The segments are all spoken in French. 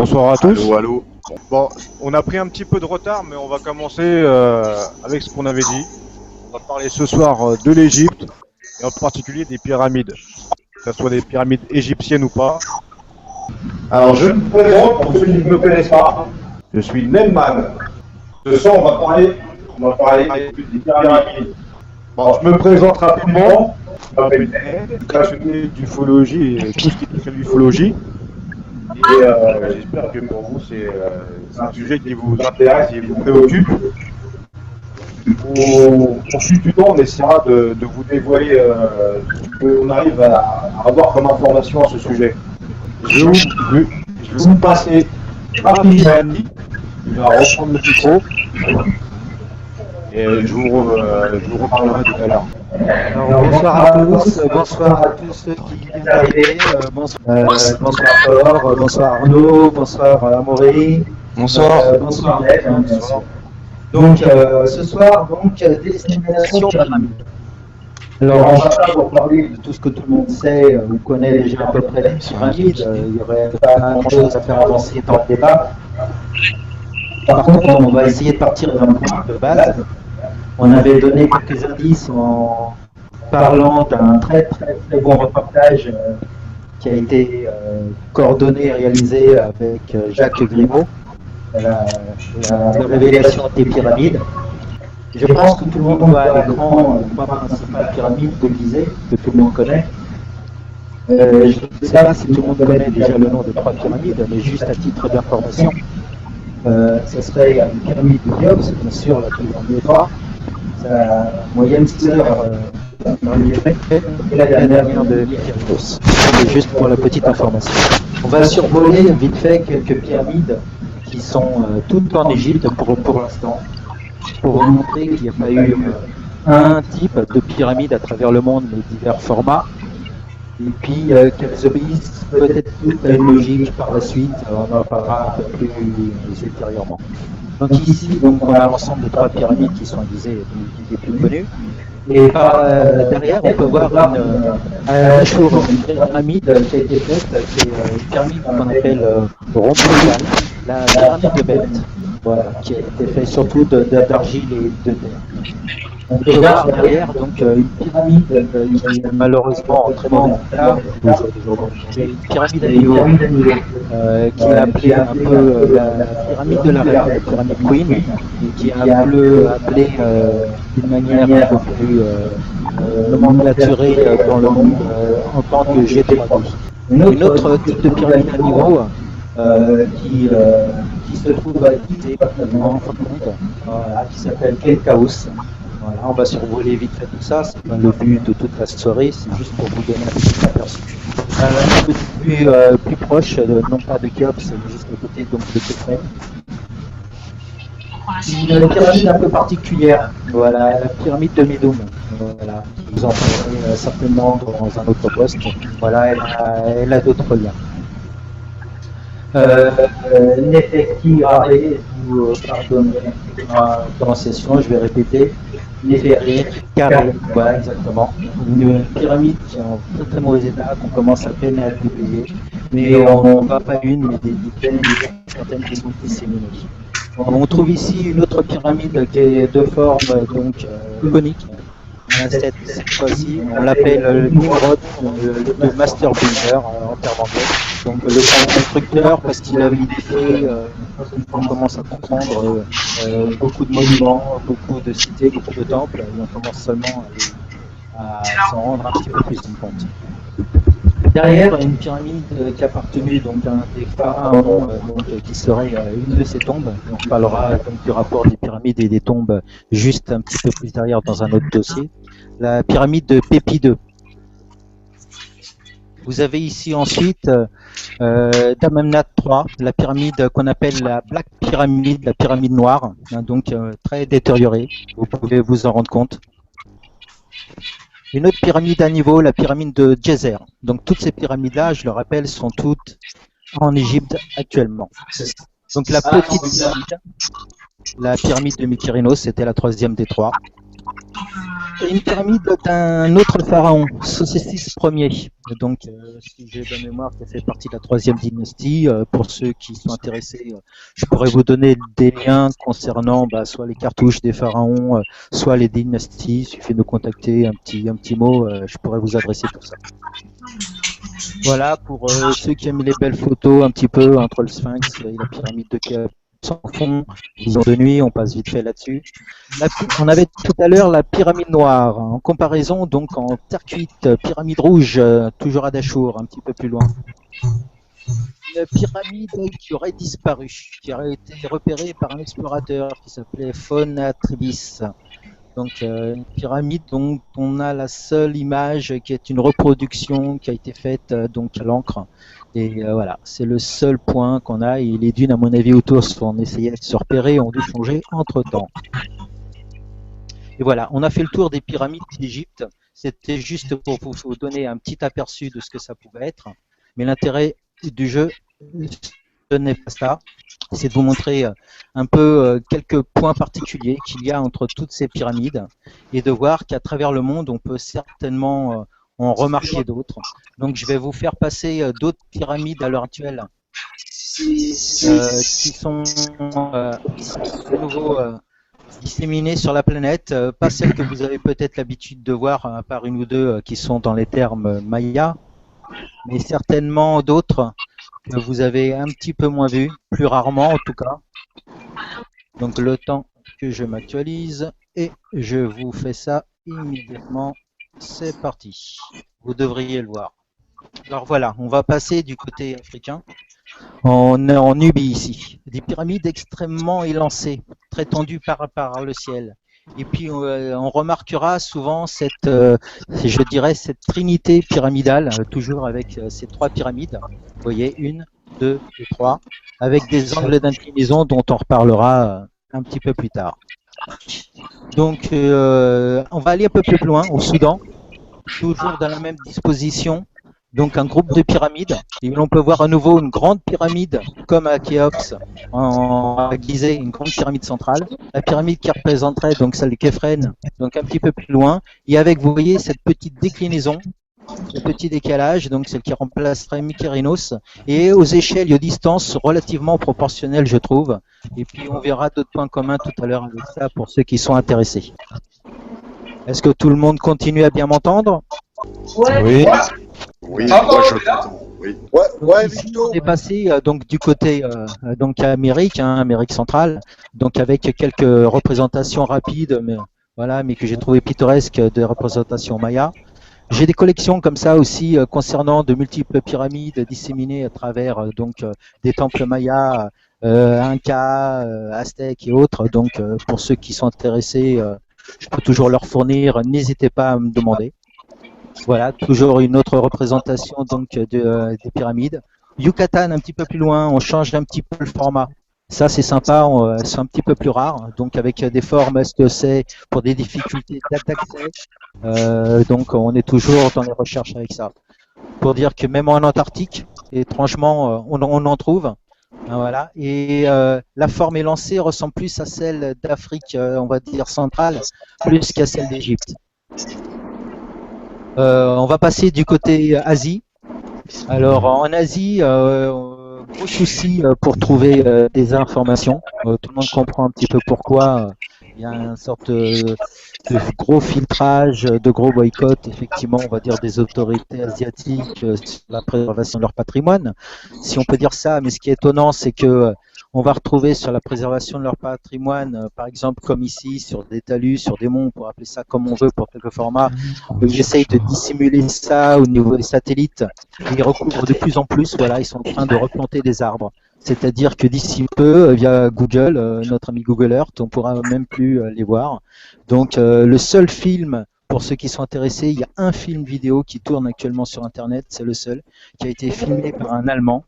bonsoir à tous. Allô, allô. Bon, on a pris un petit peu de retard, mais on va commencer avec ce qu'on avait dit. On va parler ce soir de l'Égypte, et en particulier des pyramides, que ce soit des pyramides égyptiennes ou pas. Alors, je me présente pour ceux qui ne me connaissent pas. Je suis Nemman. Ce soir, on va parler des pyramides. Bon, je me présente rapidement. Je m'appelle Ed, Passionné d'ufologie et tout ce qui touche à l'ufologie. et j'espère que pour vous, c'est un sujet qui vous intéresse et vous préoccupe. Au fil du temps, on essaiera de vous dévoiler ce qu'on arrive à avoir comme information à ce sujet. Je vais vous passer rapidement Andy, qui va reprendre le micro. Et je vous reparlerai tout à l'heure. Alors, bonsoir à tous, bonsoir à tous ceux qui viennent d'arriver, bonsoir Thor, bonsoir Arnaud, bonsoir Amaury, bonsoir Ned, bien sûr. Donc ce soir, destination pyramide. Alors on va pas vous parler de tout ce que tout le monde sait ou connaît déjà à peu près les pyramides, il n'y aurait pas grand chose à faire avancer dans le débat. Par contre, on va essayer de partir d'un point de base. On avait donné quelques indices en parlant d'un très bon reportage qui a été coordonné et réalisé avec Jacques Grimaud, la révélation des pyramides. Je pense que tout le monde voit à l'écran le point principal pyramide de Gizeh, que tout le monde connaît. Je ne sais pas si tout le monde connaît déjà le nom des trois pyramides, mais juste à titre d'information, ce serait la pyramide de Khéops, bien sûr, la plus grande des trois. Sa moyenne sœur et la dernière de Mykérinos. C'est juste pour la petite information. On va survoler vite fait quelques pyramides qui sont toutes en Égypte pour l'instant, pour vous montrer qu'il n'y a pas eu un type de pyramide à travers le monde, mais divers formats. Et puis qu'elles obéissent peut-être toutes à une logique par la suite, on en parlera un peu plus ultérieurement. Donc ici, on a l'ensemble des trois pyramides qui sont visées les plus connues. Et derrière, on peut voir une pyramide qui a été faite, qui est une pyramide qu'on appelle rhomboïdale, la pyramide de Beth, voilà, qui a été faite surtout d'argile et de terre. On peut voir derrière une pyramide qui est malheureusement en très mauvais état, une pyramide à niveau, qui est appelée un peu la pyramide de la reine, la pyramide Queen, et qui est appelée d'une manière un peu plus nomenclaturée dans le monde en tant que G3D. Une autre type de pyramide à niveau qui se trouve à Gizeh, en Finlande, qui s'appelle Kelkaos. Voilà, on va survoler vite fait tout ça, c'est pas le but de toute la soirée, c'est juste pour vous donner un petit aperçu. Un peu plus proche, non pas de Khéops, mais juste à côté donc de Khéphren. Une pyramide un peu particulière, voilà, la pyramide de Médoum. Voilà, vous en parlerez certainement dans un autre poste. Voilà, elle a d'autres liens. Néfertiti Raré, vous pardonnez la prononciation, je vais répéter. Néfertiti Carré, voilà exactement. Une pyramide qui est en très mauvais état, qu'on commence à peine à déblayer, mais on ne voit pas une, mais des dizaines, des centaines qui sont disséminées. On trouve ici une autre pyramide qui est de forme conique. Cette fois-ci, on l'appelle le Nimrod, le Master Builder en termes anglais. Donc le grand constructeur, parce qu'il a modifié, on commence à comprendre beaucoup de monuments, beaucoup de cités, beaucoup de temples, et on commence seulement à s'en rendre un petit peu plus compte. Derrière, une pyramide qui appartenait donc à un des pharaons, qui serait une de ces tombes. On parlera donc du rapport des pyramides et des tombes juste un petit peu plus derrière dans un autre dossier. La pyramide de Pépi II. Vous avez ici ensuite d'Amenemhat III, la pyramide qu'on appelle la Black Pyramid, la pyramide noire, hein, donc très détériorée, vous pouvez vous en rendre compte. Une autre pyramide à niveau, la pyramide de Djeser. Donc toutes ces pyramides-là, je le rappelle, sont toutes en Égypte actuellement. Donc la petite pyramide, la pyramide de Mykérinos, c'était la troisième des trois. C'est une pyramide d'un autre pharaon, Sosestis Ier. Donc, si j'ai bonne mémoire, ça fait partie de la troisième dynastie. Pour ceux qui sont intéressés, je pourrais vous donner des liens concernant soit les cartouches des pharaons, soit les dynasties. Il suffit de nous contacter, un petit mot, je pourrais vous adresser tout ça. Voilà, pour ceux qui aiment les belles photos, un petit peu entre le Sphinx et la pyramide de Khéops en fond, vision de nuit, on passe vite fait là-dessus. On avait tout à l'heure la pyramide noire, en comparaison donc en terre cuite, pyramide rouge, toujours à Dachour, un petit peu plus loin. Une pyramide qui aurait disparu, qui aurait été repérée par un explorateur qui s'appelait Phonatribis. Donc une pyramide dont on a la seule image qui est une reproduction qui a été faite donc à l'encre. Et voilà, c'est le seul point qu'on a. Et les dunes, à mon avis, autour, on essayait de se repérer, ont dû changer entre-temps. Et voilà, on a fait le tour des pyramides d'Égypte. C'était juste pour vous donner un petit aperçu de ce que ça pouvait être. Mais l'intérêt du jeu, ce n'est pas ça. C'est de vous montrer un peu quelques points particuliers qu'il y a entre toutes ces pyramides et de voir qu'à travers le monde, on peut certainement en remarquer d'autres. Donc je vais vous faire passer d'autres pyramides à l'heure actuelle qui sont de nouveau disséminées sur la planète, pas celles que vous avez peut-être l'habitude de voir, à part une ou deux qui sont dans les termes mayas, mais certainement d'autres que vous avez un petit peu moins vu, plus rarement en tout cas. Donc le temps que je m'actualise et je vous fais ça immédiatement. C'est parti. Vous devriez le voir. Alors voilà, on va passer du côté africain. On est en Nubie ici. Des pyramides extrêmement élancées, très tendues par le ciel. Et puis on remarquera souvent cette, je dirais, cette trinité pyramidale, toujours avec ces trois pyramides. Vous voyez, 1, 2 et 3, avec des angles d'inclinaison dont on reparlera un petit peu plus tard. Donc on va aller un peu plus loin, au Soudan, toujours dans la même disposition. Donc un groupe de pyramides, et l'on peut voir à nouveau une grande pyramide comme à Khéops, à Gizeh, une grande pyramide centrale. La pyramide qui représenterait donc celle de Képhren, donc un petit peu plus loin, et avec, vous voyez, cette petite déclinaison, ce petit décalage, donc celle qui remplacerait Mykérinos, et aux échelles et aux distances relativement proportionnelles, je trouve. Et puis on verra d'autres points communs tout à l'heure avec ça pour ceux qui sont intéressés. Est-ce que tout le monde continue à bien m'entendre? Oui. Oui, moi je t'entends. Oui. Ouais, ici, on est passé donc du côté donc Amérique, Amérique centrale, donc avec quelques représentations rapides, mais voilà, mais que j'ai trouvé pittoresques de représentations mayas. J'ai des collections comme ça aussi concernant de multiples pyramides disséminées à travers des temples mayas, incas, aztèques et autres. Donc pour ceux qui sont intéressés, je peux toujours leur fournir. N'hésitez pas à me demander. Voilà, toujours une autre représentation donc des pyramides. Yucatan, un petit peu plus loin, on change un petit peu le format. Ça, c'est sympa, elles sont un petit peu plus rares, donc avec des formes, est-ce que c'est pour des difficultés d'accès. Donc on est toujours dans les recherches avec ça. Pour dire que même en Antarctique, étrangement, on en trouve. Voilà. Et la forme élancée ressemble plus à celle d'Afrique, on va dire centrale, plus qu'à celle d'Égypte. On va passer du côté Asie. Alors en Asie, gros souci pour trouver des informations. Tout le monde comprend un petit peu pourquoi. Il y a une sorte de gros filtrage, de gros boycott, effectivement, on va dire des autorités asiatiques sur la préservation de leur patrimoine, si on peut dire ça. Mais ce qui est étonnant, c'est que on va retrouver sur la préservation de leur patrimoine, par exemple comme ici, sur des talus, sur des monts, on pourrait appeler ça comme on veut pour quelques formats, ils essayent de dissimuler ça au niveau des satellites, et ils recouvrent de plus en plus, voilà, ils sont en train de replanter des arbres. C'est-à-dire que d'ici peu, via Google, notre ami Google Earth, on pourra même plus les voir. Donc le seul film, pour ceux qui sont intéressés, il y a un film vidéo qui tourne actuellement sur Internet, c'est le seul, qui a été filmé par un Allemand,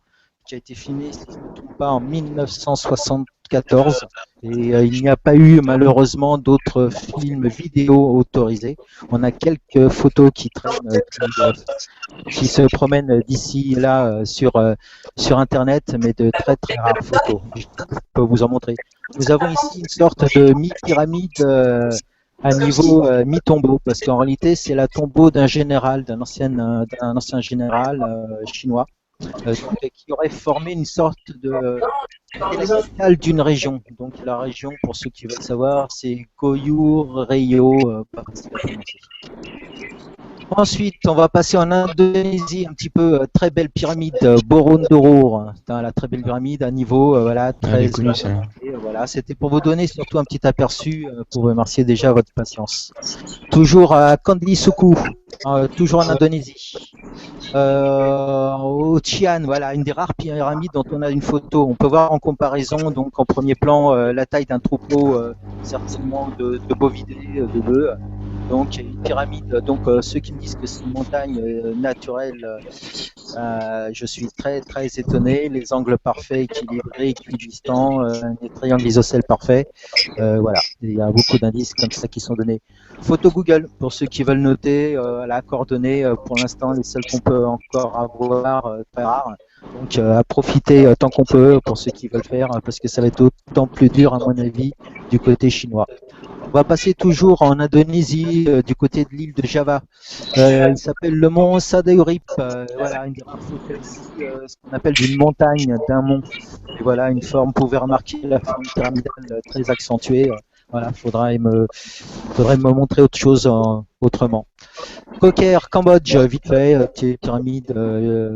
qui a été filmé, si je ne me trompe pas, en 1974. Et il n'y a pas eu malheureusement d'autres films vidéo autorisés. On a quelques photos qui traînent, qui se promènent d'ici et là sur Internet, mais de très très rares photos. Je peux vous en montrer. Nous avons ici une sorte de mi-pyramide à niveau mi-tombeau, parce qu'en réalité, c'est la tombeau d'un général, d'un ancien général chinois, donc, qui aurait formé une sorte de capitale d'une région. Donc, la région, pour ceux qui veulent savoir, c'est Goyur Rio, pas facile à prononcer. Ensuite, on va passer en Indonésie, un petit peu très belle pyramide Borobudur, la très belle pyramide à niveau, voilà, très connu, celle-là. voilà, c'était pour vous donner surtout un petit aperçu pour remercier déjà votre patience. Toujours à Candi Suku, toujours en Indonésie. Au Chian, voilà, une des rares pyramides dont on a une photo. On peut voir en comparaison, donc en premier plan, la taille d'un troupeau, certainement de bovidés, de bœufs. Donc une pyramide. Donc ceux qui me disent que c'est une montagne naturelle, je suis très très étonné. Les angles parfaits, équilibrés, équidistants, les triangles isocèles parfaits. Voilà, il y a beaucoup d'indices comme ça qui sont donnés. Photo Google pour ceux qui veulent noter. La coordonnée, pour l'instant les seules qu'on peut encore avoir, très rares. Donc à profiter tant qu'on peut pour ceux qui veulent faire, parce que ça va être autant plus dur à mon avis du côté chinois. On va passer toujours en Indonésie, du côté de l'île de Java. Il s'appelle le mont Sadaurip. Voilà, une des rares photos ici, ce qu'on appelle d'une montagne, d'un mont. Et voilà, une forme, vous pouvez remarquer la forme pyramidale très accentuée. Voilà, faudrait me montrer autre chose autrement. Koker, Cambodge, vite fait, petite pyramide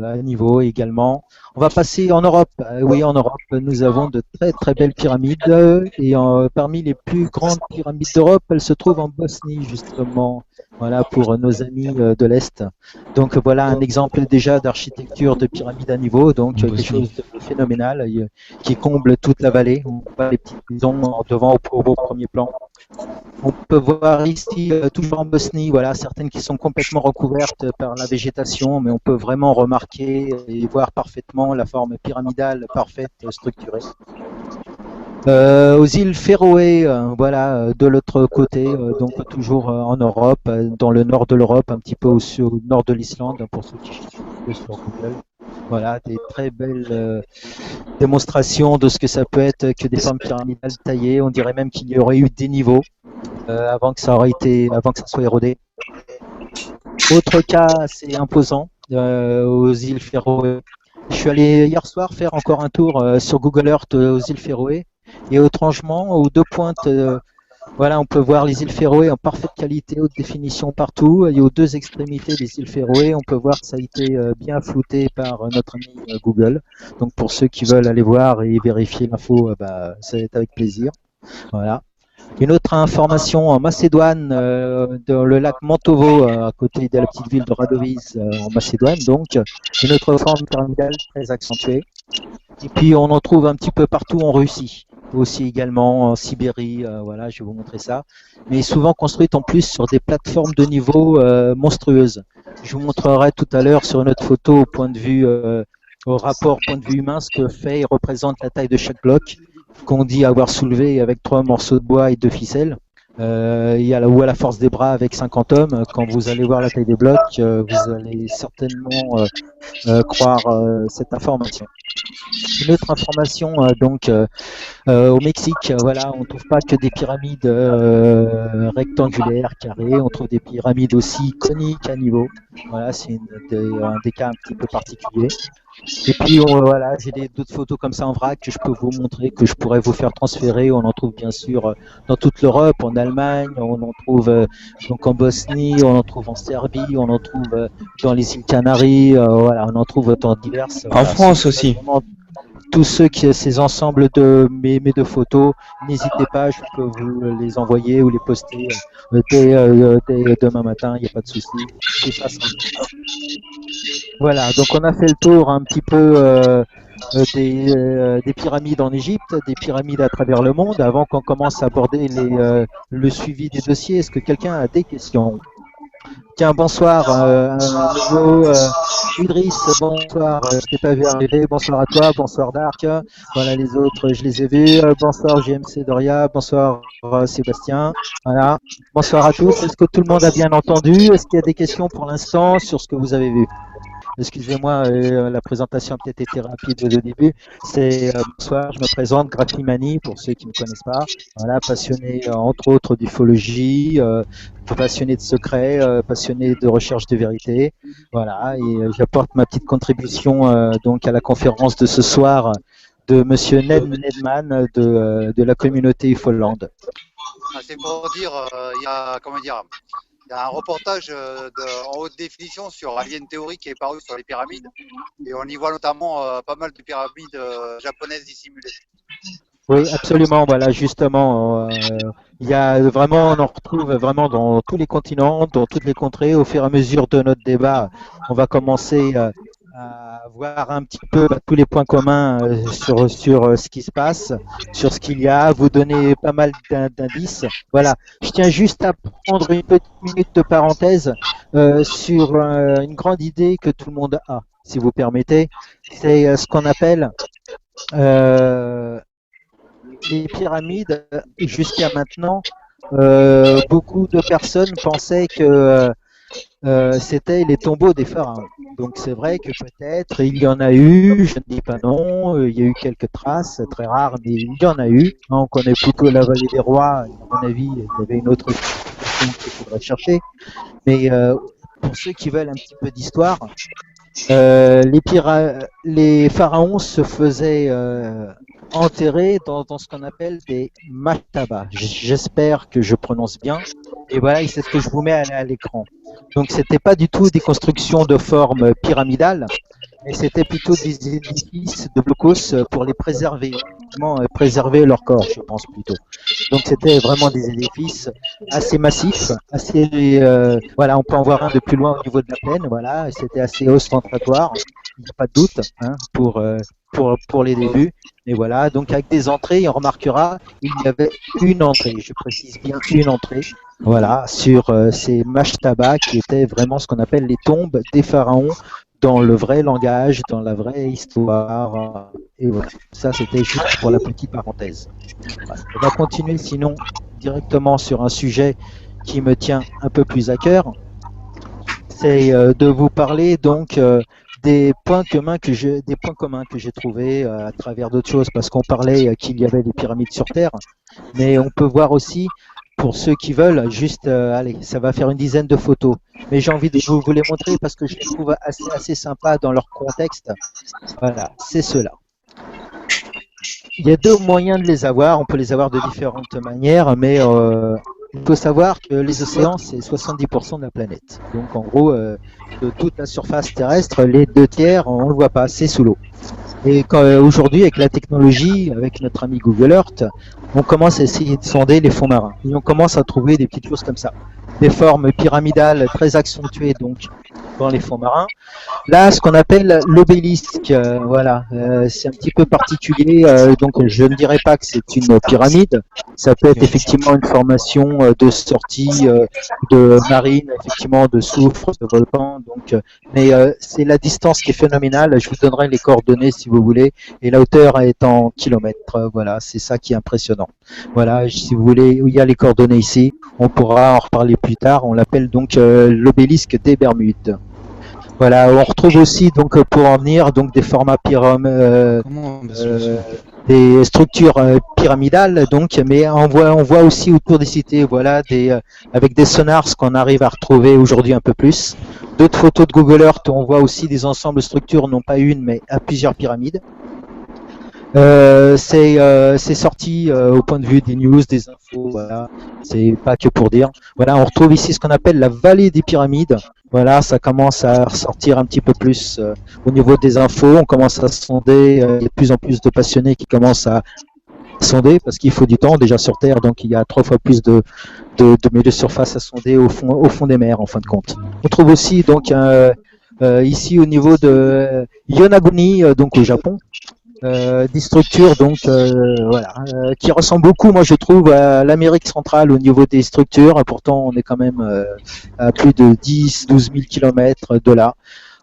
à niveau également. On va passer en Europe. Oui, en Europe, nous avons de très très belles pyramides et parmi les plus grandes pyramides d'Europe, elles se trouvent en Bosnie justement. Voilà pour nos amis de l'Est. Donc voilà un exemple déjà d'architecture de pyramide à niveau, donc quelque chose de phénoménal qui comble toute la vallée. On voit les petites maisons devant au premier plan. On peut voir ici, toujours en Bosnie, voilà, certaines qui sont complètement recouvertes par la végétation, mais on peut vraiment remarquer et voir parfaitement la forme pyramidale parfaite structurée. Aux îles Féroé, voilà, de l'autre côté, donc toujours en Europe, dans le nord de l'Europe, un petit peu au nord de l'Islande, pour ceux qui cherchent sur Google. Voilà, des très belles démonstrations de ce que ça peut être que des formes pyramidales taillées. On dirait même qu'il y aurait eu des niveaux avant que ça soit érodé. Autre cas assez imposant aux îles Féroé. Je suis allé hier soir faire encore un tour sur Google Earth aux îles Féroé. Et étrangement, aux deux pointes, voilà, on peut voir les îles Féroé en parfaite qualité, haute définition partout. Et aux deux extrémités des îles Féroé, on peut voir que ça a été bien flouté par notre ami Google. Donc pour ceux qui veulent aller voir et vérifier l'info, c'est avec plaisir. Voilà. Une autre information en Macédoine, dans le lac Mantovo, à côté de la petite ville de Radovice, en Macédoine. Donc une autre forme pyramidale très accentuée. Et puis on en trouve un petit peu partout en Russie, aussi également en Sibérie, voilà, je vais vous montrer ça. Mais souvent construites en plus sur des plateformes de niveau monstrueuses. Je vous montrerai tout à l'heure sur une autre photo au point de vue, au rapport point de vue humain, ce que fait et représente la taille de chaque bloc, qu'on dit avoir soulevé avec 3 morceaux de bois et 2 ficelles. Ou à la force des bras avec 50 hommes. Quand vous allez voir la taille des blocs, vous allez certainement croire cette information. Une autre information, au Mexique, voilà, on ne trouve pas que des pyramides rectangulaires, carrées, on trouve des pyramides aussi coniques à niveau. Voilà, c'est un des cas un petit peu particuliers. Et puis voilà, j'ai d'autres photos comme ça en vrac que je peux vous montrer, que je pourrais vous faire transférer. On en trouve bien sûr dans toute l'Europe, en Allemagne, on en trouve donc en Bosnie, on en trouve en Serbie, on en trouve dans les îles Canaries, voilà, on en trouve dans diverses. En France aussi. Tous ceux qui ces ensembles de mes deux photos, n'hésitez pas, je peux vous les envoyer ou les poster dès demain matin, il n'y a pas de souci. Voilà, donc on a fait le tour un petit peu des pyramides en Égypte, des pyramides à travers le monde. Avant qu'on commence à aborder le suivi des dossiers, est-ce que quelqu'un a des questions? Tiens, bonsoir, Idriss, bonsoir, je t'ai pas vu arriver, bonsoir à toi, bonsoir Dark, voilà les autres, je les ai vus, bonsoir GMC Doria, bonsoir Sébastien, voilà, bonsoir à tous, est-ce que tout le monde a bien entendu? Est-ce qu'il y a des questions pour l'instant sur ce que vous avez vu? excusez-moi, la présentation a peut-être été rapide au début. C'est bonsoir, je me présente, Graphimani, pour ceux qui ne me connaissent pas. Voilà, passionné entre autres d'ufologie, passionné de secrets, passionné de recherche de vérité. Voilà, et j'apporte ma petite contribution donc à la conférence de ce soir de Monsieur Nedman de la communauté Ufoland. C'est pour dire, il y a un reportage en haute définition sur Alien Theory qui est paru sur les pyramides, et on y voit notamment pas mal de pyramides japonaises dissimulées. Oui, absolument. Voilà, justement, il y a vraiment, on en retrouve vraiment dans tous les continents, dans toutes les contrées. Au fur et à mesure de notre débat, on va commencer à voir un petit peu tous les points communs sur ce qui se passe, sur ce qu'il y a, vous donner pas mal d'indices. Voilà, je tiens juste à prendre une petite minute de parenthèse sur une grande idée que tout le monde a, si vous permettez. C'est ce qu'on appelle les pyramides. Jusqu'à maintenant, beaucoup de personnes pensaient que c'était les tombeaux des pharaons. Donc c'est vrai que peut-être il y en a eu, je ne dis pas non, il y a eu quelques traces, très rares, mais il y en a eu. On connaît plutôt la vallée des rois, à mon avis, il y avait une autre question qu'il faudrait chercher. Mais pour ceux qui veulent un petit peu d'histoire, les pharaons se faisaient enterrés dans ce qu'on appelle des mastabas. J'espère que je prononce bien. Et voilà, c'est ce que je vous mets à l'écran. Donc, c'était pas du tout des constructions de forme pyramidale, mais c'était plutôt des édifices de blocos pour les préserver, préserver leur corps, je pense plutôt. Donc, c'était vraiment des édifices assez massifs, assez, voilà, on peut en voir un de plus loin au niveau de la plaine, voilà, c'était assez ostentatoire, il n'y a pas de doute, hein, pour les débuts. Et voilà, donc avec des entrées, on remarquera, il y avait une entrée, je précise bien une entrée, voilà, sur ces mastabas qui étaient vraiment ce qu'on appelle les tombes des pharaons dans le vrai langage, dans la vraie histoire. Et voilà, ça c'était juste pour la petite parenthèse. Voilà. On va continuer sinon directement sur un sujet qui me tient un peu plus à cœur. C'est de vous parler donc des points communs que j'ai trouvés à travers d'autres choses, parce qu'on parlait qu'il y avait des pyramides sur Terre, mais on peut voir aussi, pour ceux qui veulent, juste, allez, ça va faire une dizaine de photos, mais j'ai envie de vous les montrer parce que je les trouve assez sympas dans leur contexte. Voilà, c'est ceux-là. Il y a deux moyens de les avoir, on peut les avoir de différentes manières, mais il faut savoir que les océans, c'est 70% de la planète. Donc en gros, de toute la surface terrestre, les 2/3, on ne le voit pas, c'est sous l'eau. Et aujourd'hui, avec la technologie, avec notre ami Google Earth, on commence à essayer de sonder les fonds marins. Et on commence à trouver des petites choses comme ça. Des formes pyramidales très accentuées donc dans les fonds marins. Là, ce qu'on appelle l'obélisque, voilà, c'est un petit peu particulier. Donc, je ne dirais pas que c'est une pyramide. Ça peut être effectivement une formation de sortie de marine, effectivement, de soufre, de volcan. Donc, mais c'est la distance qui est phénoménale. Je vous donnerai les coordonnées si vous voulez. Et la hauteur est en kilomètres. Voilà, c'est ça qui est impressionnant. Voilà, si vous voulez, il y a les coordonnées ici. On pourra en reparler plus tard. On l'appelle donc l'obélisque des Bermudes. Voilà, on retrouve aussi donc pour en venir donc des formats des structures pyramidales, donc, mais on voit aussi autour des cités, voilà, avec des sonars ce qu'on arrive à retrouver aujourd'hui un peu plus. D'autres photos de Google Earth, on voit aussi des ensembles de structures, non pas une, mais à plusieurs pyramides. C'est sorti au point de vue des news, des infos, voilà, c'est pas que pour dire. Voilà, on retrouve ici ce qu'on appelle la vallée des pyramides. Voilà, ça commence à ressortir un petit peu plus au niveau des infos. On commence à sonder. Il y a de plus en plus de passionnés qui commencent à sonder parce qu'il faut du temps déjà sur Terre, donc il y a 3 fois plus de surface à sonder au fond des mers en fin de compte. On trouve aussi donc ici au niveau de Yonaguni, donc au Japon. Des structures donc voilà qui ressemblent beaucoup, moi je trouve, à l'Amérique centrale au niveau des structures. Pourtant on est quand même à plus de 10-12 000 km de là.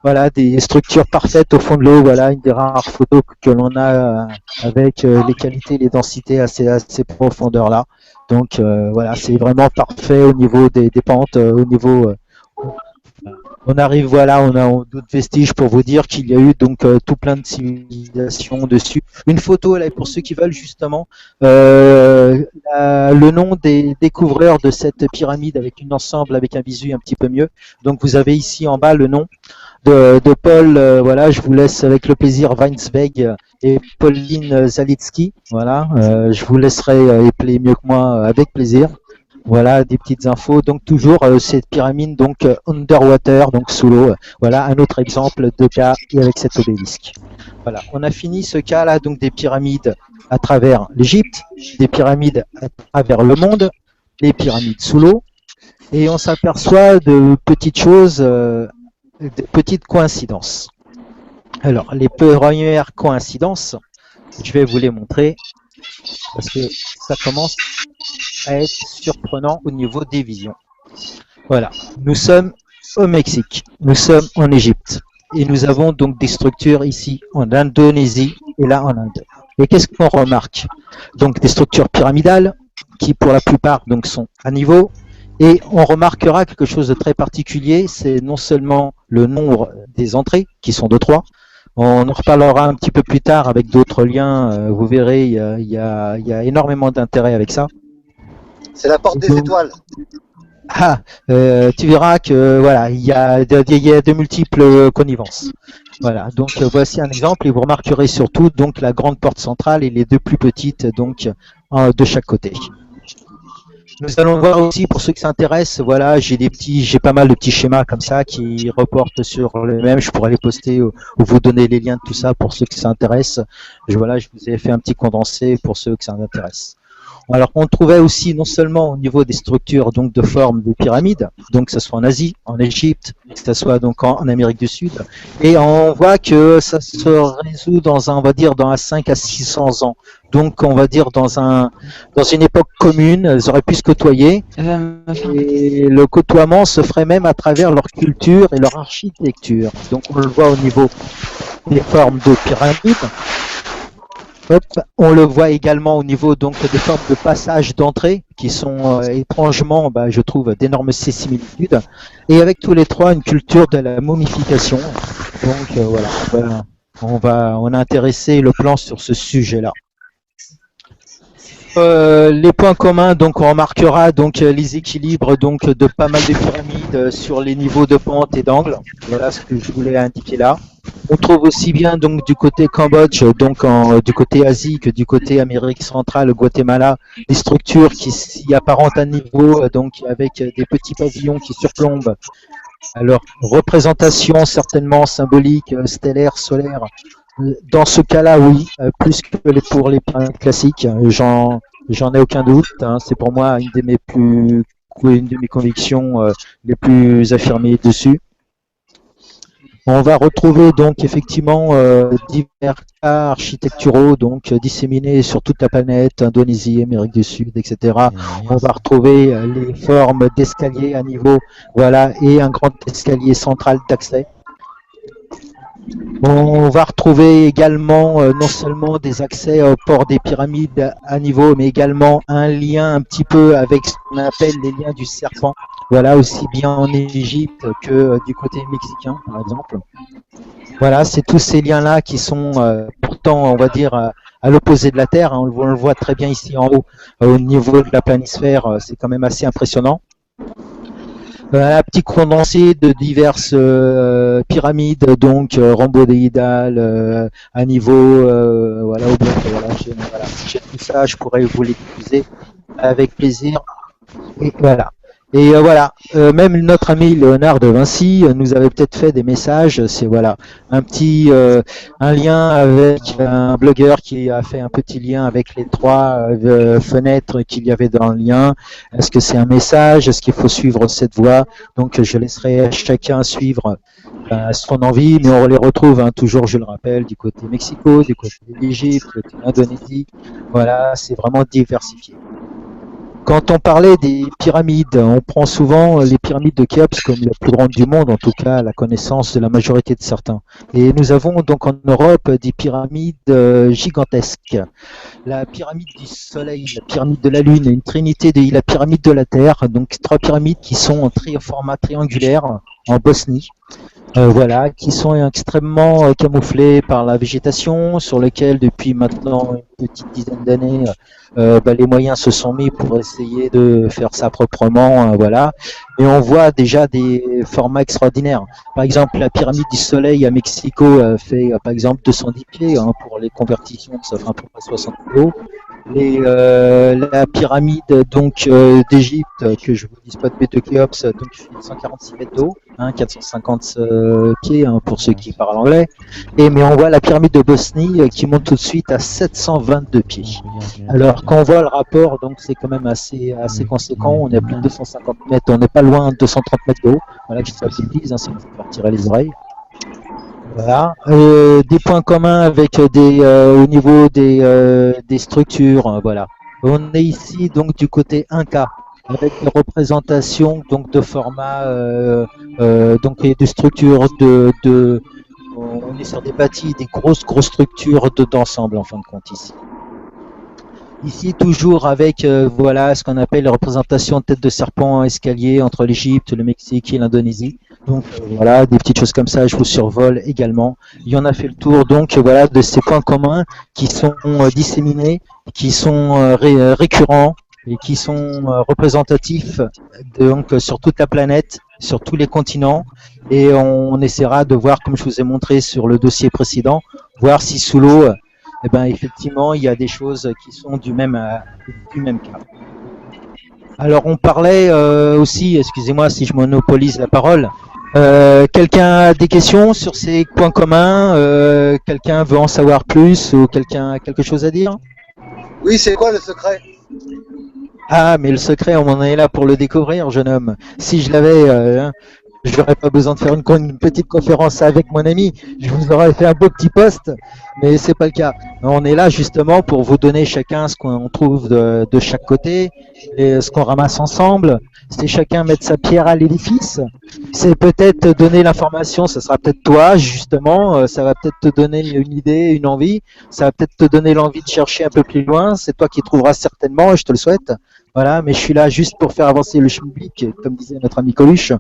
Voilà, des structures parfaites au fond de l'eau. Voilà, une des rares photos que l'on a avec les qualités, les densités à ces profondeurs là. Donc voilà, c'est vraiment parfait au niveau des pentes, au niveau On arrive, voilà, on a d'autres vestiges pour vous dire qu'il y a eu donc tout plein de civilisations dessus. Une photo là pour ceux qui veulent justement le nom des découvreurs de cette pyramide avec une ensemble avec un visu un petit peu mieux. Donc vous avez ici en bas le nom de Paul. Voilà, je vous laisse avec le plaisir Weinsweg et Pauline Zalitsky. Voilà, je vous laisserai épeler mieux que moi avec plaisir. Voilà des petites infos. Donc toujours cette pyramide donc underwater, donc sous l'eau. Voilà un autre exemple de cas avec cet obélisque. Voilà, on a fini ce cas là donc des pyramides à travers l'Égypte, des pyramides à travers le monde, les pyramides sous l'eau, et on s'aperçoit de petites choses, de petites coïncidences. Alors les premières coïncidences, je vais vous les montrer parce que ça commence à être surprenant au niveau des visions. Voilà, nous sommes au Mexique, nous sommes en Égypte et nous avons donc des structures ici en Indonésie et là en Inde. Et qu'est-ce qu'on remarque? Donc des structures pyramidales qui pour la plupart donc sont à niveau, et on remarquera quelque chose de très particulier, c'est non seulement le nombre des entrées qui sont de 3. On en reparlera un petit peu plus tard avec d'autres liens, vous verrez, il y a énormément d'intérêt avec ça. C'est la porte des étoiles. Ah, tu verras que voilà, il y a de multiples connivences. Voilà, donc voici un exemple et vous remarquerez surtout donc la grande porte centrale et les deux plus petites donc de chaque côté. Nous allons voir aussi pour ceux qui s'intéressent, voilà, j'ai pas mal de petits schémas comme ça qui reportent sur le même. Je pourrais les poster ou vous donner les liens de tout ça pour ceux qui s'intéressent. Voilà, je vous ai fait un petit condensé pour ceux qui s'intéressent. Alors on trouvait aussi non seulement au niveau des structures donc de forme des pyramides, donc que ce soit en Asie, en Égypte, que ce soit donc en Amérique du Sud, et on voit que ça se résout dans un, on va dire dans un 5 à 600 ans. Donc on va dire dans une époque commune, elles auraient pu se côtoyer, et le côtoiement se ferait même à travers leur culture et leur architecture. Donc on le voit au niveau des formes de pyramides. Hop, on le voit également au niveau donc des formes de passage d'entrée qui sont étrangement, je trouve, d'énormes similitudes. Et avec tous les trois, une culture de la momification. Donc voilà, on a intéressé le plan sur ce sujet-là. Les points communs, donc on remarquera donc les équilibres donc de pas mal de pyramides sur les niveaux de pente et d'angle. Voilà ce que je voulais indiquer là. On trouve aussi bien donc du côté Cambodge, donc du côté Asie que du côté Amérique centrale, Guatemala, des structures qui s'y apparentent à niveau, donc avec des petits pavillons qui surplombent. Alors représentation certainement symbolique, stellaire, solaire. Dans ce cas-là, oui, plus que pour les pyramides classiques, j'en ai aucun doute. Hein, c'est pour moi une de mes convictions les plus affirmées dessus. On va retrouver donc effectivement divers cas architecturaux donc disséminés sur toute la planète, Indonésie, Amérique du Sud, etc. On va retrouver les formes d'escaliers à niveau, voilà, et un grand escalier central d'accès. On va retrouver également non seulement des accès au port des pyramides à niveau, mais également un lien un petit peu avec ce qu'on appelle les liens du serpent. Voilà, aussi bien en Égypte que du côté mexicain, par exemple. Voilà, c'est tous ces liens-là qui sont pourtant, on va dire, à l'opposé de la Terre. Hein, on le voit très bien ici en haut, au niveau de la planisphère, c'est quand même assez impressionnant. Un petit condensé de diverses pyramides, donc rhomboïdales, à niveau, voilà, au bloc, voilà, si j'ai tout ça, je pourrais vous les diffuser avec plaisir. Et voilà. Et voilà, même notre ami Léonard de Vinci nous avait peut-être fait des messages. C'est voilà un lien avec un blogueur qui a fait un petit lien avec les trois fenêtres qu'il y avait dans le lien. Est-ce que c'est un message? Est-ce qu'il faut suivre cette voie? Donc je laisserai chacun suivre son envie, mais on les retrouve toujours, je le rappelle, du côté Mexico, du côté de l'Égypte, du côté de l'Indonésie. Voilà, c'est vraiment diversifié. Quand on parlait des pyramides, on prend souvent les pyramides de Khéops comme la plus grande du monde, en tout cas à la connaissance de la majorité de certains. Et nous avons donc en Europe des pyramides gigantesques. La pyramide du Soleil, la pyramide de la Lune, une trinité la pyramide de la Terre, donc trois pyramides qui sont en format triangulaire, en Bosnie. Voilà, qui sont extrêmement camouflés par la végétation, sur lequel depuis maintenant une petite dizaine d'années, les moyens se sont mis pour essayer de faire ça proprement, voilà. Et on voit déjà des formats extraordinaires. Par exemple, la pyramide du Soleil à Mexico fait par exemple 210 pieds pour les convertitions, ça fait à peu près 60 kilos. La pyramide donc d'Égypte, que je vous dis pas de bêtises, Khéops, donc fait 146 mètres d'eau, 450 pieds pour ceux qui parlent anglais. Mais on voit la pyramide de Bosnie qui monte tout de suite à 722 pieds. Alors quand on voit le rapport, donc c'est quand même assez conséquent. On est à plus de 250 mètres, on n'est pas loin de 230 mètres d'eau. Voilà, je sais pas si ça vous partirait les oreilles. Voilà. Des points communs avec au niveau des structures, voilà. On est ici donc du côté Inca avec des représentations donc de format donc et de structures on est sur des bâtis, des grosses structures d'ensemble en fin de compte ici. Ici, toujours avec voilà ce qu'on appelle la représentation de tête de serpent escalier entre l'Égypte, le Mexique et l'Indonésie. Donc voilà, des petites choses comme ça, je vous survole également. Il y en a fait le tour donc voilà de ces points communs qui sont disséminés, qui sont récurrents et qui sont représentatifs donc sur toute la planète, sur tous les continents. Et on essaiera de voir, comme je vous ai montré sur le dossier précédent, voir si sous l'eau effectivement, il y a des choses qui sont du même cas. Alors, on parlait aussi, excusez-moi si je monopolise la parole, quelqu'un a des questions sur ces points communs, quelqu'un veut en savoir plus ou quelqu'un a quelque chose à dire? Oui, c'est quoi le secret? Ah, mais le secret, on en est là pour le découvrir, jeune homme. Si je l'avais... je n'aurais pas besoin de faire une petite conférence avec mon ami. Je vous aurais fait un beau petit post, mais c'est pas le cas. On est là justement pour vous donner chacun ce qu'on trouve de chaque côté, et ce qu'on ramasse ensemble. C'est chacun mettre sa pierre à l'édifice. C'est peut-être donner l'information, ça sera peut-être toi justement, ça va peut-être te donner une idée, une envie, ça va peut-être te donner l'envie de chercher un peu plus loin. C'est toi qui trouveras certainement, et je te le souhaite. Voilà, mais je suis là juste pour faire avancer le schmilblick, comme disait notre ami Coluche.